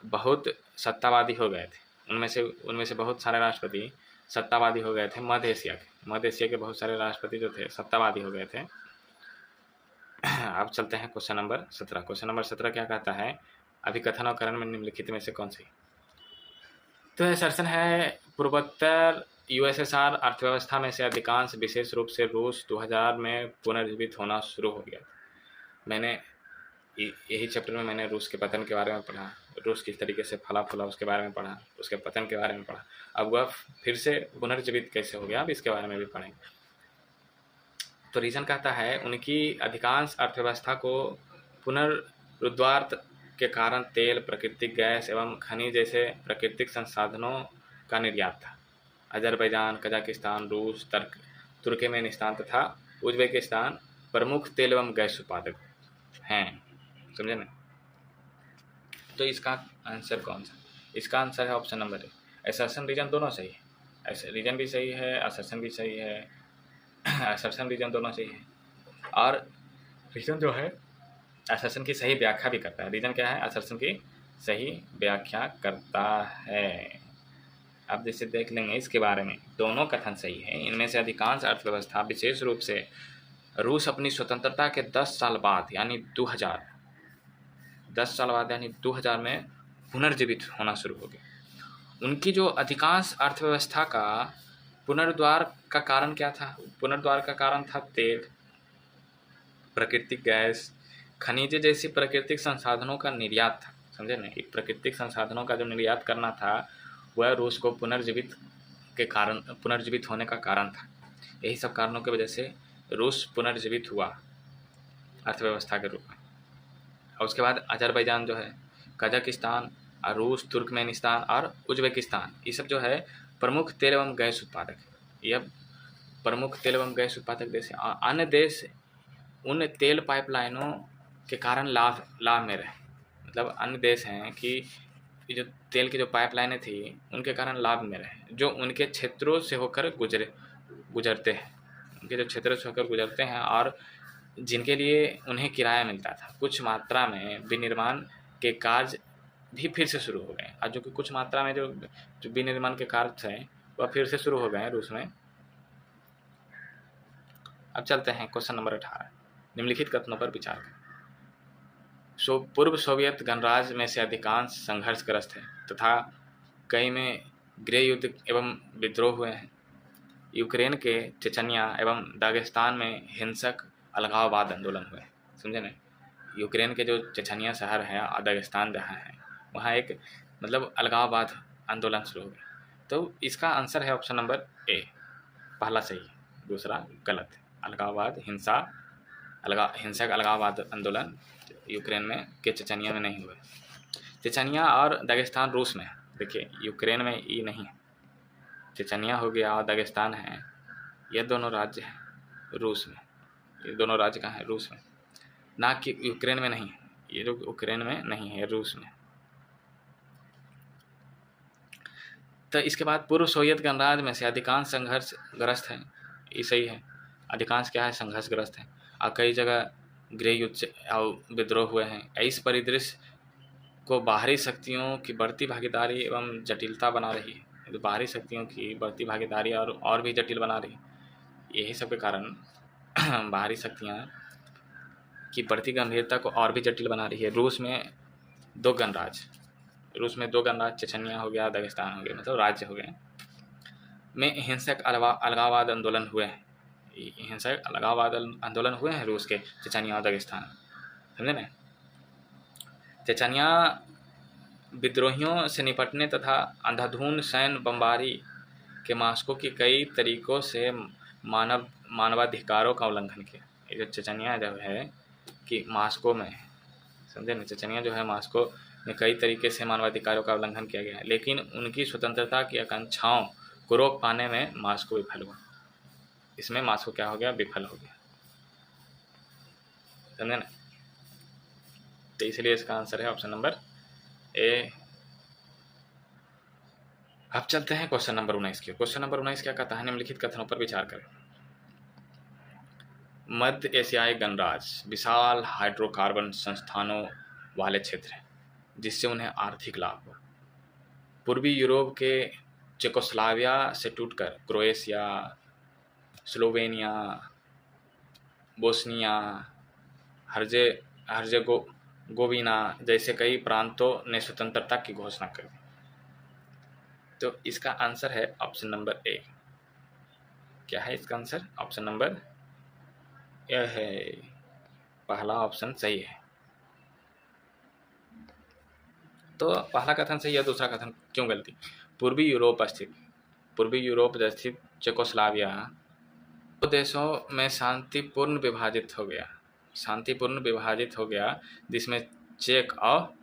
बहुत सत्तावादी हो गए थे। उनमें से बहुत सारे राष्ट्रपति सत्तावादी हो गए थे। मध्य एशिया के बहुत सारे राष्ट्रपति जो थे सत्तावादी हो गए थे। अब चलते हैं क्वेश्चन नंबर 17। क्वेश्चन नंबर 17 क्या कहता है, अभिकथन और करण में निम्नलिखित में से कौन सी? तो असर्शन है पूर्वोत्तर यूएसएसआर अर्थव्यवस्था में से अधिकांश विशेष रूप से रूस 2000 में पुनर्जीवित होना शुरू हो गया। मैंने यही चैप्टर में मैंने रूस के पतन के बारे में पढ़ा, रूस किस तरीके से फला फूला उसके बारे में पढ़ा, उसके पतन के बारे में पढ़ा। अब वह फिर से पुनर्जीवित कैसे हो गया, अब इसके बारे में भी पढ़ेंगे। तो रीजन कहता है उनकी अधिकांश अर्थव्यवस्था को पुनरुद्धार के कारण तेल, प्राकृतिक गैस एवं खनिज जैसे प्राकृतिक संसाधनों का निर्यात था। अजरबैजान, कजाकिस्तान, रूस, तुर्कमेनिस्तान तथा उज्बेकिस्तान प्रमुख तेल एवं गैस उत्पादक हैं। समझे ना? तो इसका आंसर कौन सा? इसका आंसर है option number A. Assertion reason दोनों सही है, ऐसे रीजन भी सही है, असर्शन भी सही है, असर्शन रीजन दोनों सही है। और रीजन जो है असर्शन की सही व्याख्या भी करता है। रीजन क्या है? असर्शन की सही व्याख्या करता है। अब जैसे देख लेंगे इसके बारे में, दोनों कथन सही है। इनमें से अधिकांश अर्थव्यवस्था विशेष रूप से रूस अपनी स्वतंत्रता के 10 साल बाद यानी 2000 में पुनर्जीवित होना शुरू हो गया। उनकी जो अधिकांश अर्थव्यवस्था का पुनरुद्धार का कारण क्या था? पुनरुद्धार का कारण था तेल, प्राकृतिक गैस, खनिज जैसी प्राकृतिक संसाधनों का निर्यात था। समझे ना? प्राकृतिक संसाधनों का जो निर्यात करना था वह रूस को पुनर्जीवित होने का कारण था। यही सब कारणों की वजह से रूस पुनर्जीवित हुआ अर्थव्यवस्था के रूप में। और उसके बाद अजरबैजान जो है, कजाकिस्तान, रूस, तुर्कमेनिस्तान और उज्बेकिस्तान, ये सब जो है प्रमुख तेल एवं गैस उत्पादक है। यह प्रमुख तेल एवं गैस उत्पादक देश है। अन्य देश उन तेल पाइपलाइनों के कारण लाभ में रहे। मतलब अन्य देश हैं कि जो तेल की जो पाइपलाइनें थी उनके कारण लाभ में रहे, जो उनके क्षेत्रों से होकर गुजरते हैं, उनके जो क्षेत्रों से होकर गुजरते हैं और जिनके लिए उन्हें किराया मिलता था। कुछ मात्रा में विनिर्माण के कार्य भी फिर से शुरू हो गए। और जो कि कुछ मात्रा में जो विनिर्माण के कार्य थे वह फिर से शुरू हो गए हैं रूस में। अब चलते हैं क्वेश्चन नंबर 18। निम्नलिखित कथनों पर विचार करें। पूर्व सोवियत गणराज्य में से अधिकांश संघर्षग्रस्त है तथा कई में गृह युद्ध एवं विद्रोह हुए हैं। यूक्रेन के चेचनिया एवं दागिस्तान में हिंसक अलगाववाद आंदोलन हुए। समझे ना? यूक्रेन के जो चेचनिया शहर है और दागिस्तान जहाँ है वहाँ एक मतलब अलगाववाद आंदोलन शुरू हो गया। तो इसका आंसर है ऑप्शन नंबर ए, पहला सही, दूसरा गलत है। अलगाववाद हिंसक अलगाववाद आंदोलन यूक्रेन में के चेचनिया में नहीं हुए। चेचनिया और दागिस्तान रूस में, देखिए यूक्रेन में ये नहीं है, चेचनिया हो गया और दागिस्तान है, ये दोनों राज्य हैं रूस में। ये दोनों राज्य कहाँ हैं? रूस में, ना कि यूक्रेन में नहीं है। ये जो यूक्रेन में नहीं है, रूस में। तो इसके बाद पूर्व सोवियत गणराज्य में से अधिकांश संघर्षग्रस्त हैं, ये सही है। अधिकांश क्या है? संघर्षग्रस्त है। और कई जगह गृह युद्ध और विद्रोह हुए हैं। इस परिदृश्य को बाहरी शक्तियों की बढ़ती भागीदारी एवं जटिलता बना रही है। तो बाहरी शक्तियों की बढ़ती भागीदारी और भी जटिल बना रही है। यही सब के कारण बाहरी शक्तियाँ की बढ़ती गंभीरता को और भी जटिल बना रही है। रूस में दो गणराज्य चेचनिया हो गया, दागिस्तान हो गया, मतलब राज्य हो गए, में हिंसक अलगाववाद आंदोलन हुए हैं। हिंसक अलगाववाद आंदोलन हुए हैं रूस के चेचनिया और दागिस्तान। समझे ना? चेचनिया विद्रोहियों से निपटने तथा अंधाधुंध सैन्य बमबारी के मास्को की कई तरीकों से मानवाधिकारों का उल्लंघन किया। ये जो चेचनिया जो है कि मास्को में, समझे ना, चेचनिया जो है मास्को में कई तरीके से मानवाधिकारों का उल्लंघन किया गया है, लेकिन उनकी स्वतंत्रता की आकांक्षाओं को रोक पाने में मॉस्को विफल हुआ। इसमें मॉस्को क्या हो गया? विफल हो गया। समझे ना? तो इसलिए इसका आंसर है ऑप्शन नंबर ए। अब चलते हैं क्वेश्चन नंबर 19 के। क्वेश्चन नंबर 19 क्या कहता है? निम्नलिखित कथनों पर विचार करें। मध्य एशियाई गणराज्य विशाल हाइड्रोकार्बन संस्थानों वाले क्षेत्र हैं, जिससे उन्हें आर्थिक लाभ हुआ। पूर्वी यूरोप के चेकोस्लोवाकिया से टूटकर क्रोएशिया, स्लोवेनिया, बोस्निया हर्जेगोविना जैसे कई प्रांतों ने स्वतंत्रता की घोषणा कर दी। तो इसका आंसर है ऑप्शन नंबर ए। क्या है इसका आंसर? ऑप्शन नंबर ए है। पहला ऑप्शन सही है। तो पहला कथन सही है, दूसरा कथन क्यों गलती? पूर्वी यूरोप स्थित चेकोस्लोवाकिया दो देशों में शांतिपूर्ण विभाजित हो गया, जिसमें चेक और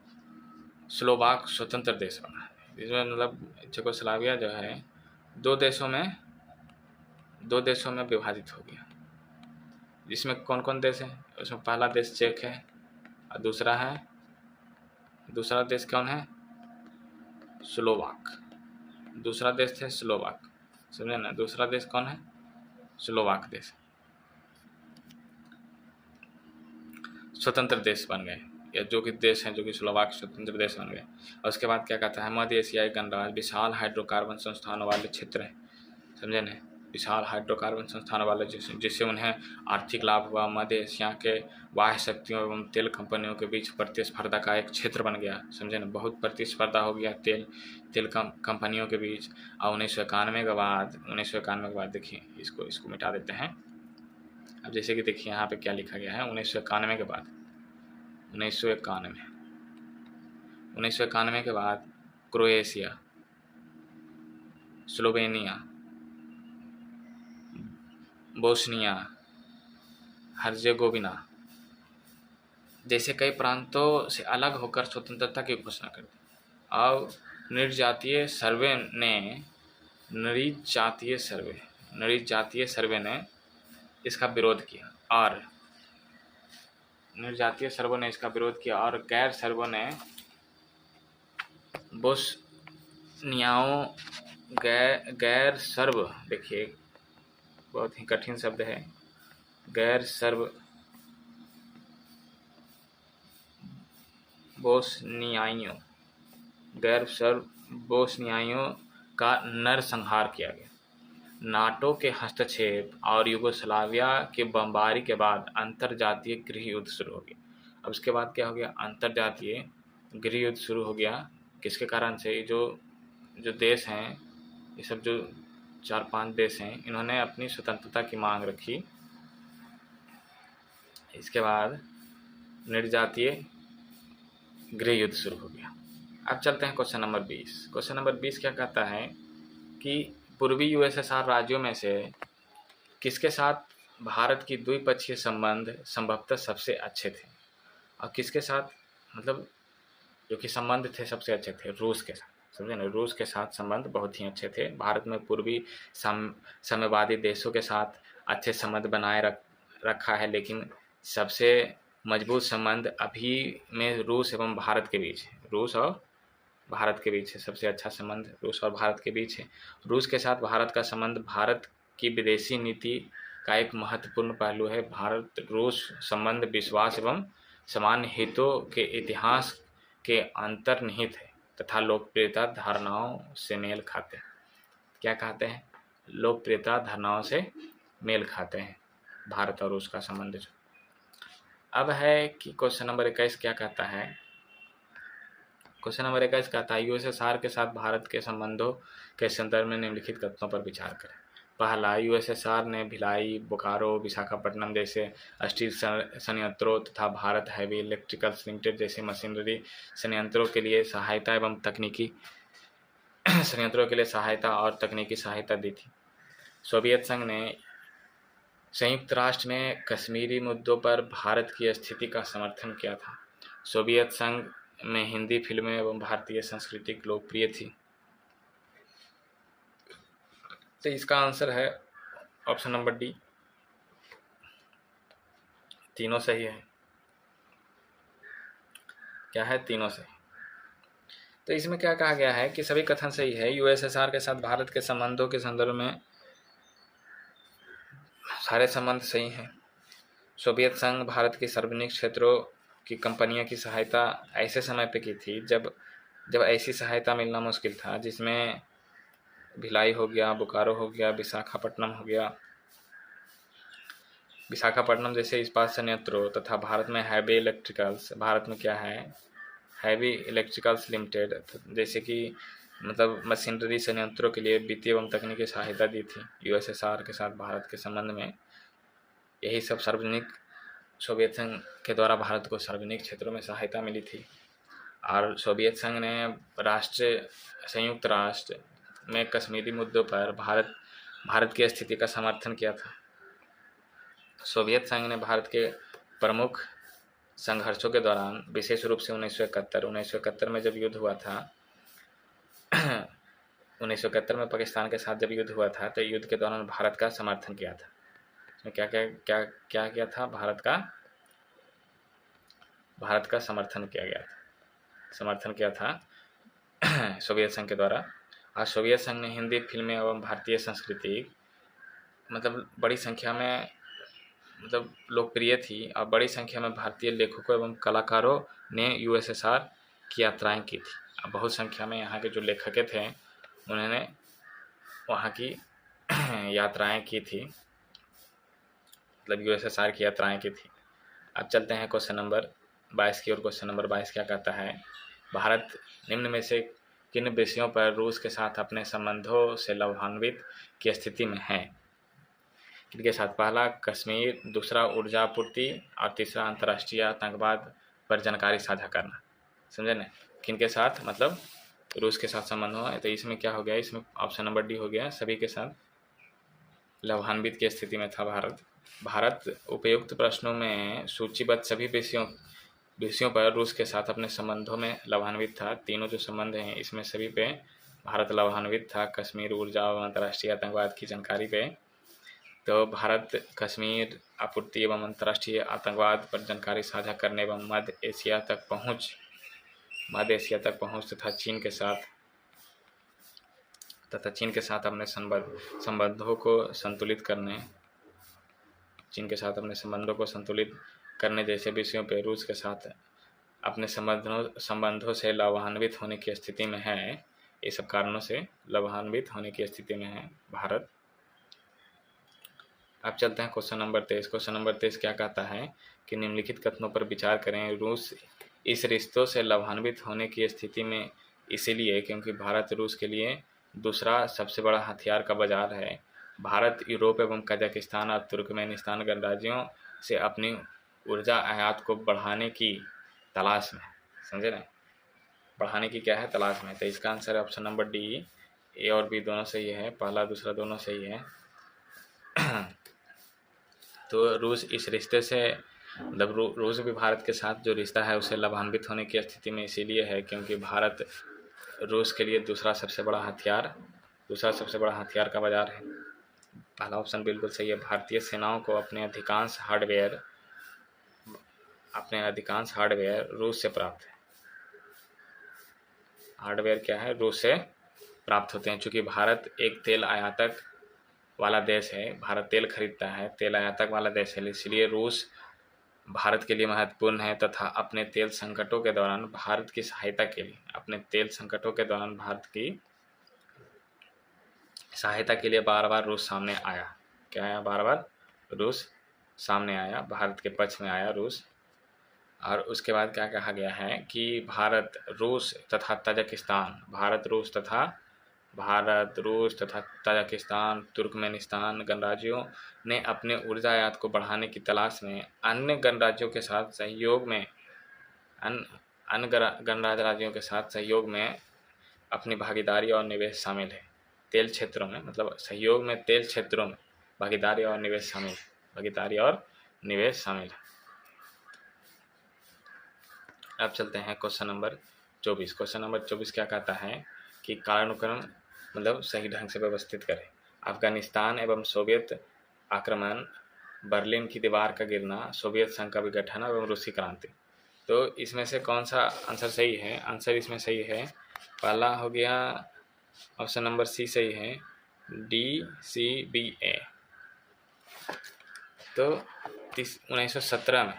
स्लोवाक स्वतंत्र देश बना। इसमें मतलब चेकोस्लोवाकिया जो है दो देशों में विभाजित हो गया। जिसमें कौन कौन देश है? उसमें पहला देश चेक है और दूसरा देश कौन है? स्लोवाक। दूसरा देश है स्लोवाक। समझे ना? दूसरा देश कौन है? स्लोवाक देश। स्वतंत्र देश बन गए, या जो कि देश हैं जो कि स्लोवाक स्वतंत्र देश बन गए। और उसके बाद क्या कहता है? मध्य एशियाई गणराज्य विशाल हाइड्रोकार्बन संस्थानों वाले क्षेत्र है। समझे ना? विशाल हाइड्रोकार्बन संस्थानों वाले जिससे उन्हें आर्थिक लाभ हुआ। मध्य एशिया के बाह्य शक्तियों एवं तेल कंपनियों के बीच प्रतिस्पर्धा का एक क्षेत्र बन गया। समझे ना? बहुत प्रतिस्पर्धा हो गया तेल कंपनियों के बीच। और 1991 के बाद देखिए, इसको मिटा देते हैं। अब जैसे कि देखिए यहाँ पे क्या लिखा गया है। 1991 के बाद 1991 के बाद क्रोएशिया, स्लोवेनिया, बोस्निया हर्जेगोविना जैसे कई प्रांतों से अलग होकर स्वतंत्रता की घोषणा कर दी। और नृजातीय सर्वे ने इसका विरोध किया, और नृजातीय सर्वों ने इसका विरोध किया, और गैर सर्वों ने बोस्नियाओं गैर सर्व, देखिए बहुत ही कठिन शब्द है, गैर सर्व बोस्नियाइयों का नरसंहार किया गया। नाटो के हस्तक्षेप और युगोस्लाविया के बमबारी के बाद अंतर्जातीय गृह युद्ध शुरू हो गया। अब उसके बाद क्या हो गया? अंतर्जातीय गृह युद्ध शुरू हो गया। किसके कारण से? जो देश हैं, ये सब जो 4-5 देश हैं, इन्होंने अपनी स्वतंत्रता की मांग रखी। इसके बाद निर्जातीय गृह युद्ध शुरू हो गया। अब चलते हैं क्वेश्चन नंबर 20। क्वेश्चन नंबर 20 क्या कहता है कि पूर्वी यूएसएसआर राज्यों में से किसके साथ भारत की द्विपक्षीय संबंध संभवतः सबसे अच्छे थे? और किसके साथ, मतलब जो कि संबंध थे सबसे अच्छे थे? रूस के साथ। समझे ना? रूस के साथ संबंध बहुत ही अच्छे थे। भारत में पूर्वी साम्यवादी देशों के साथ अच्छे संबंध बनाए रखा है, लेकिन सबसे मजबूत संबंध अभी में रूस एवं भारत के बीच है। रूस और भारत के बीच है। सबसे अच्छा संबंध रूस और भारत के बीच है। रूस के साथ भारत का संबंध भारत की विदेशी नीति का एक महत्वपूर्ण पहलू है। भारत रूस संबंध विश्वास एवं सामान्य हितों के इतिहास के अंतर्निहित है तथा लोकप्रियता धारणाओं से मेल खाते हैं। क्या कहते हैं? लोकप्रियता धारणाओं से मेल खाते हैं भारत और रूस का संबंध। अब है कि क्वेश्चन नंबर 21 क्या कहता है? क्वेश्चन नंबर 21 कहता है यूएसएसआर के साथ भारत के संबंधों के संदर्भ में निम्नलिखित कथनों पर विचार करें। पहला, यूएसएसआर ने भिलाई, बोकारो, विशाखापट्टनम जैसे स्टील संयंत्रों तथा भारत हैवी इलेक्ट्रिकल्स लिमिटेड जैसे मशीनरी संयंत्रों के लिए सहायता एवं तकनीकी और तकनीकी सहायता दी थी। सोवियत संघ ने संयुक्त राष्ट्र में कश्मीरी मुद्दों पर भारत की स्थिति का समर्थन किया था। सोवियत संघ में हिंदी फिल्में एवं भारतीय संस्कृति लोकप्रिय थी। तो इसका आंसर है ऑप्शन नंबर डी, तीनों सही है। क्या है? तीनों सही। तो इसमें क्या कहा गया है कि सभी कथन सही है। यूएसएसआर के साथ भारत के संबंधों के संदर्भ में सारे संबंध सही हैं। सोवियत संघ भारत के सार्वजनिक क्षेत्रों की कंपनियों की सहायता ऐसे समय पे की थी जब ऐसी सहायता मिलना मुश्किल था, जिसमें भिलाई हो गया, बोकारो हो गया, विशाखापट्टनम हो गया। विशाखापट्टनम जैसे इस्पात संयंत्रों तथा भारत में हैवी इलेक्ट्रिकल्स, भारत में क्या है, हैवी इलेक्ट्रिकल्स लिमिटेड, जैसे कि मतलब मशीनरी संयंत्रों के लिए वित्तीय एवं तकनीकी सहायता दी थी यूएसएसआर के साथ भारत के संबंध में। यही सब सार्वजनिक सोवियत संघ के द्वारा भारत को सार्वजनिक क्षेत्रों में सहायता मिली थी। और सोवियत संघ ने संयुक्त राष्ट्र में कश्मीरी मुद्दों पर भारत की स्थिति का समर्थन किया था। सोवियत संघ ने भारत के प्रमुख संघर्षों के दौरान, विशेष रूप से 1971 में जब युद्ध हुआ था 1971 में पाकिस्तान के साथ जब युद्ध हुआ था, तो युद्ध के दौरान भारत का समर्थन किया था। इसमें क्या क्या क्या क्या किया था? भारत का समर्थन किया था सोवियत संघ के द्वारा। और सोवियत संघ ने हिंदी फिल्में एवं भारतीय संस्कृति मतलब बड़ी संख्या में मतलब लोकप्रिय थी, और बड़ी संख्या में भारतीय लेखकों एवं कलाकारों ने यूएसएसआर की यात्राएं की थी। अब बहुत संख्या में यहाँ के जो लेखक थे उन्होंने वहाँ की यात्राएं की थी, मतलब यूएसएसआर की यात्राएं की थी। अब चलते हैं क्वेश्चन नंबर 22 की ओर। क्वेश्चन नंबर 22 क्या कहता है? भारत निम्न में से किन विषयों पर रूस के साथ अपने संबंधों से लाभान्वित की स्थिति में है? किनके साथ? पहला कश्मीर, दूसरा ऊर्जा आपूर्ति, और तीसरा अंतर्राष्ट्रीय आतंकवाद पर जानकारी साझा करना। समझे ना? किनके साथ? मतलब रूस के साथ संबंध हुआ है। तो इसमें क्या हो गया? इसमें ऑप्शन नंबर डी हो गया, सभी के साथ लाभान्वित की स्थिति में था भारत उपयुक्त प्रश्नों में सूचीबद्ध सभी विषयों पर रूस के साथ अपने संबंधों में लाभान्वित था। तीनों जो संबंध हैं इसमें सभी पे भारत लाभान्वित था, कश्मीर, ऊर्जा और अंतर्राष्ट्रीय आतंकवाद की जानकारी पे। तो भारत कश्मीर आपूर्ति एवं अंतर्राष्ट्रीय आतंकवाद पर जानकारी साझा करने एवं मध्य एशिया तक पहुँच तथा चीन के साथ अपने संबंधों को संतुलित करने जैसे विषयों पर रूस के साथ अपने संबंधों से लाभान्वित होने की स्थिति में है। ये सब कारणों से लाभान्वित होने की स्थिति में है भारत। अब चलते हैं क्वेश्चन नंबर 23। क्वेश्चन नंबर 23 क्या कहता है कि निम्नलिखित कथनों पर विचार करें। रूस इस रिश्तों से लाभान्वित होने की स्थिति में इसीलिए क्योंकि भारत रूस के लिए दूसरा सबसे बड़ा हथियार का बाजार है। भारत यूरोप एवं कजाकिस्तान और तुर्कमेनिस्तान गणराज्यों से अपनी ऊर्जा आयात को बढ़ाने की तलाश में, समझे ना, बढ़ाने की क्या है? तलाश में। तो इसका आंसर है ऑप्शन नंबर डी। ए और बी दोनों सही है, पहला दूसरा दोनों सही है। तो रूस इस रिश्ते से मतलब रूस भी भारत के साथ जो रिश्ता है उसे लाभान्वित होने की स्थिति में इसीलिए है क्योंकि भारत रूस के लिए दूसरा सबसे बड़ा हथियार का बाजार है। पहला ऑप्शन बिल्कुल सही है। भारतीय सेनाओं को अपने अधिकांश हार्डवेयर रूस से प्राप्त है। हार्डवेयर क्या है? रूस से प्राप्त होते हैं। चूँकि भारत एक तेल आयातक वाला देश है, भारत तेल खरीदता है, तेल आयातक वाला देश है, इसलिए रूस भारत के लिए महत्वपूर्ण है तथा अपने तेल संकटों के दौरान भारत की सहायता के लिए बार बार रूस सामने आया। क्या आया? बार बार रूस सामने आया, भारत के पक्ष में आया रूस। और उसके बाद क्या कहा गया है कि भारत, रूस तथा तजाकिस्तान, तुर्कमेनिस्तान गणराज्यों ने अपने ऊर्जा आयात को बढ़ाने की तलाश में अन्य गणराज्यों के साथ सहयोग में अपनी भागीदारी और निवेश शामिल है। तेल क्षेत्रों में, मतलब सहयोग में तेल क्षेत्रों में भागीदारी और निवेश शामिल है। अब चलते हैं क्वेश्चन नंबर 24। क्वेश्चन नंबर 24 क्या कहता है कि कालानुक्रम मतलब सही ढंग से व्यवस्थित करें। अफगानिस्तान एवं सोवियत आक्रमण, बर्लिन की दीवार का गिरना, सोवियत संघ का विघटन एवं रूसी क्रांति। तो इसमें से कौन सा आंसर सही है? आंसर इसमें सही है, पहला हो गया ऑप्शन नंबर सी सही है, DCBA। तो 1917 में,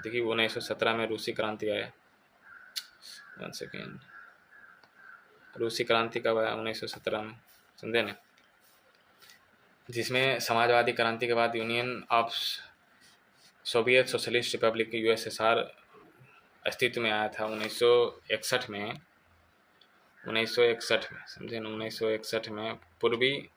देखिए 1917 में रूसी क्रांति आया। 1 सेकेंड, रूसी क्रांति कब आया? 1917 में, समझे ना, जिसमें समाजवादी क्रांति के बाद union of Soviet socialist Republic USSR अस्तित्व में आया था 1961 में। 1961 में, समझे ना, 1961 में पूर्वी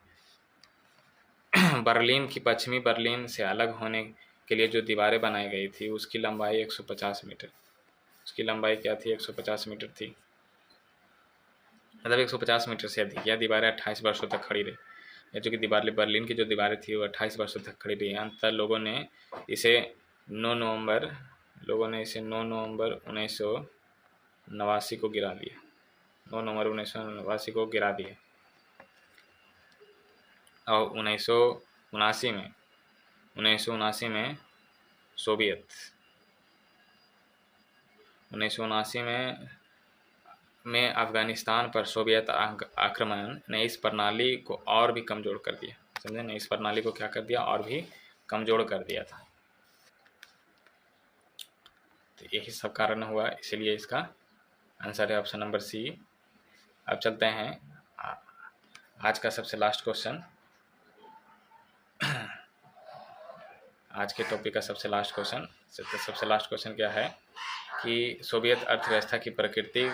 बर्लिन की पश्चिमी बर्लिन से अलग होने के लिए जो दीवारें बनाई गई थी उसकी लंबाई 150 मीटर, उसकी लंबाई क्या थी? 150 मीटर थी, मतलब 150 मीटर से अधिक। यह दीवारें 28 वर्षों तक खड़ी रही। या जो कि बर्लिन की जो दीवारें थी वो 28 वर्षों तक खड़ी रही। अंततः लोगों ने इसे 9 नवंबर 1989 को गिरा दिया। 9 नवंबर 1989 को गिरा दिया। और 1979 में सोवियत 1979 में अफगानिस्तान पर सोवियत आक्रमण ने इस प्रणाली को और भी कमज़ोर कर दिया। समझे ना, इस प्रणाली को क्या कर दिया? और भी कमज़ोर कर दिया था। तो यही सब कारण हुआ, इसलिए इसका आंसर है ऑप्शन नंबर सी। अब चलते हैं आज का सबसे लास्ट क्वेश्चन, आज के टॉपिक का सबसे लास्ट क्वेश्चन क्या है कि सोवियत अर्थव्यवस्था की प्रकृति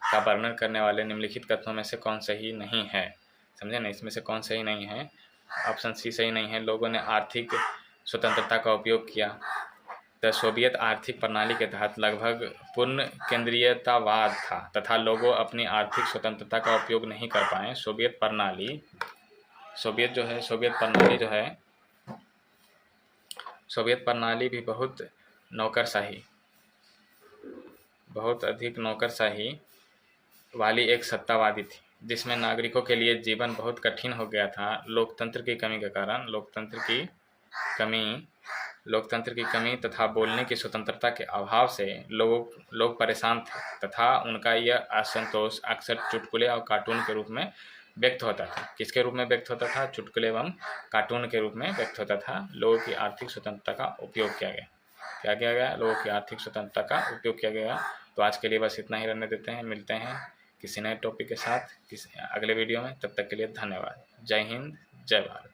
का वर्णन करने वाले निम्नलिखित कथनों में से कौन सही नहीं है? समझे ना, इसमें से कौन सही नहीं है? ऑप्शन सी सही नहीं है। लोगों ने आर्थिक स्वतंत्रता का उपयोग किया। तो सोवियत आर्थिक प्रणाली के तहत लगभग पूर्ण केंद्रीयतावाद था तथा लोगों अपनी आर्थिक स्वतंत्रता का उपयोग नहीं कर पाए। सोवियत प्रणाली भी बहुत अधिक नौकरशाही वाली एक सत्तावादी थी, जिसमें नागरिकों के लिए जीवन बहुत कठिन हो गया था। लोकतंत्र की कमी के कारण लोकतंत्र की कमी तथा बोलने की स्वतंत्रता के अभाव से लोग परेशान थे तथा उनका यह असंतोष अक्सर चुटकुले और कार्टून के रूप में व्यक्त होता था। किसके रूप में व्यक्त होता था? चुटकुले एवं कार्टून के रूप में व्यक्त होता था। लोगों की आर्थिक स्वतंत्रता का उपयोग किया गया। क्या किया गया? लोगों की आर्थिक स्वतंत्रता का उपयोग किया गया। तो आज के लिए बस इतना ही रहने देते हैं। मिलते हैं किसी नए टॉपिक के साथ अगले वीडियो में। तब तक के लिए धन्यवाद। जय हिंद, जय भारत।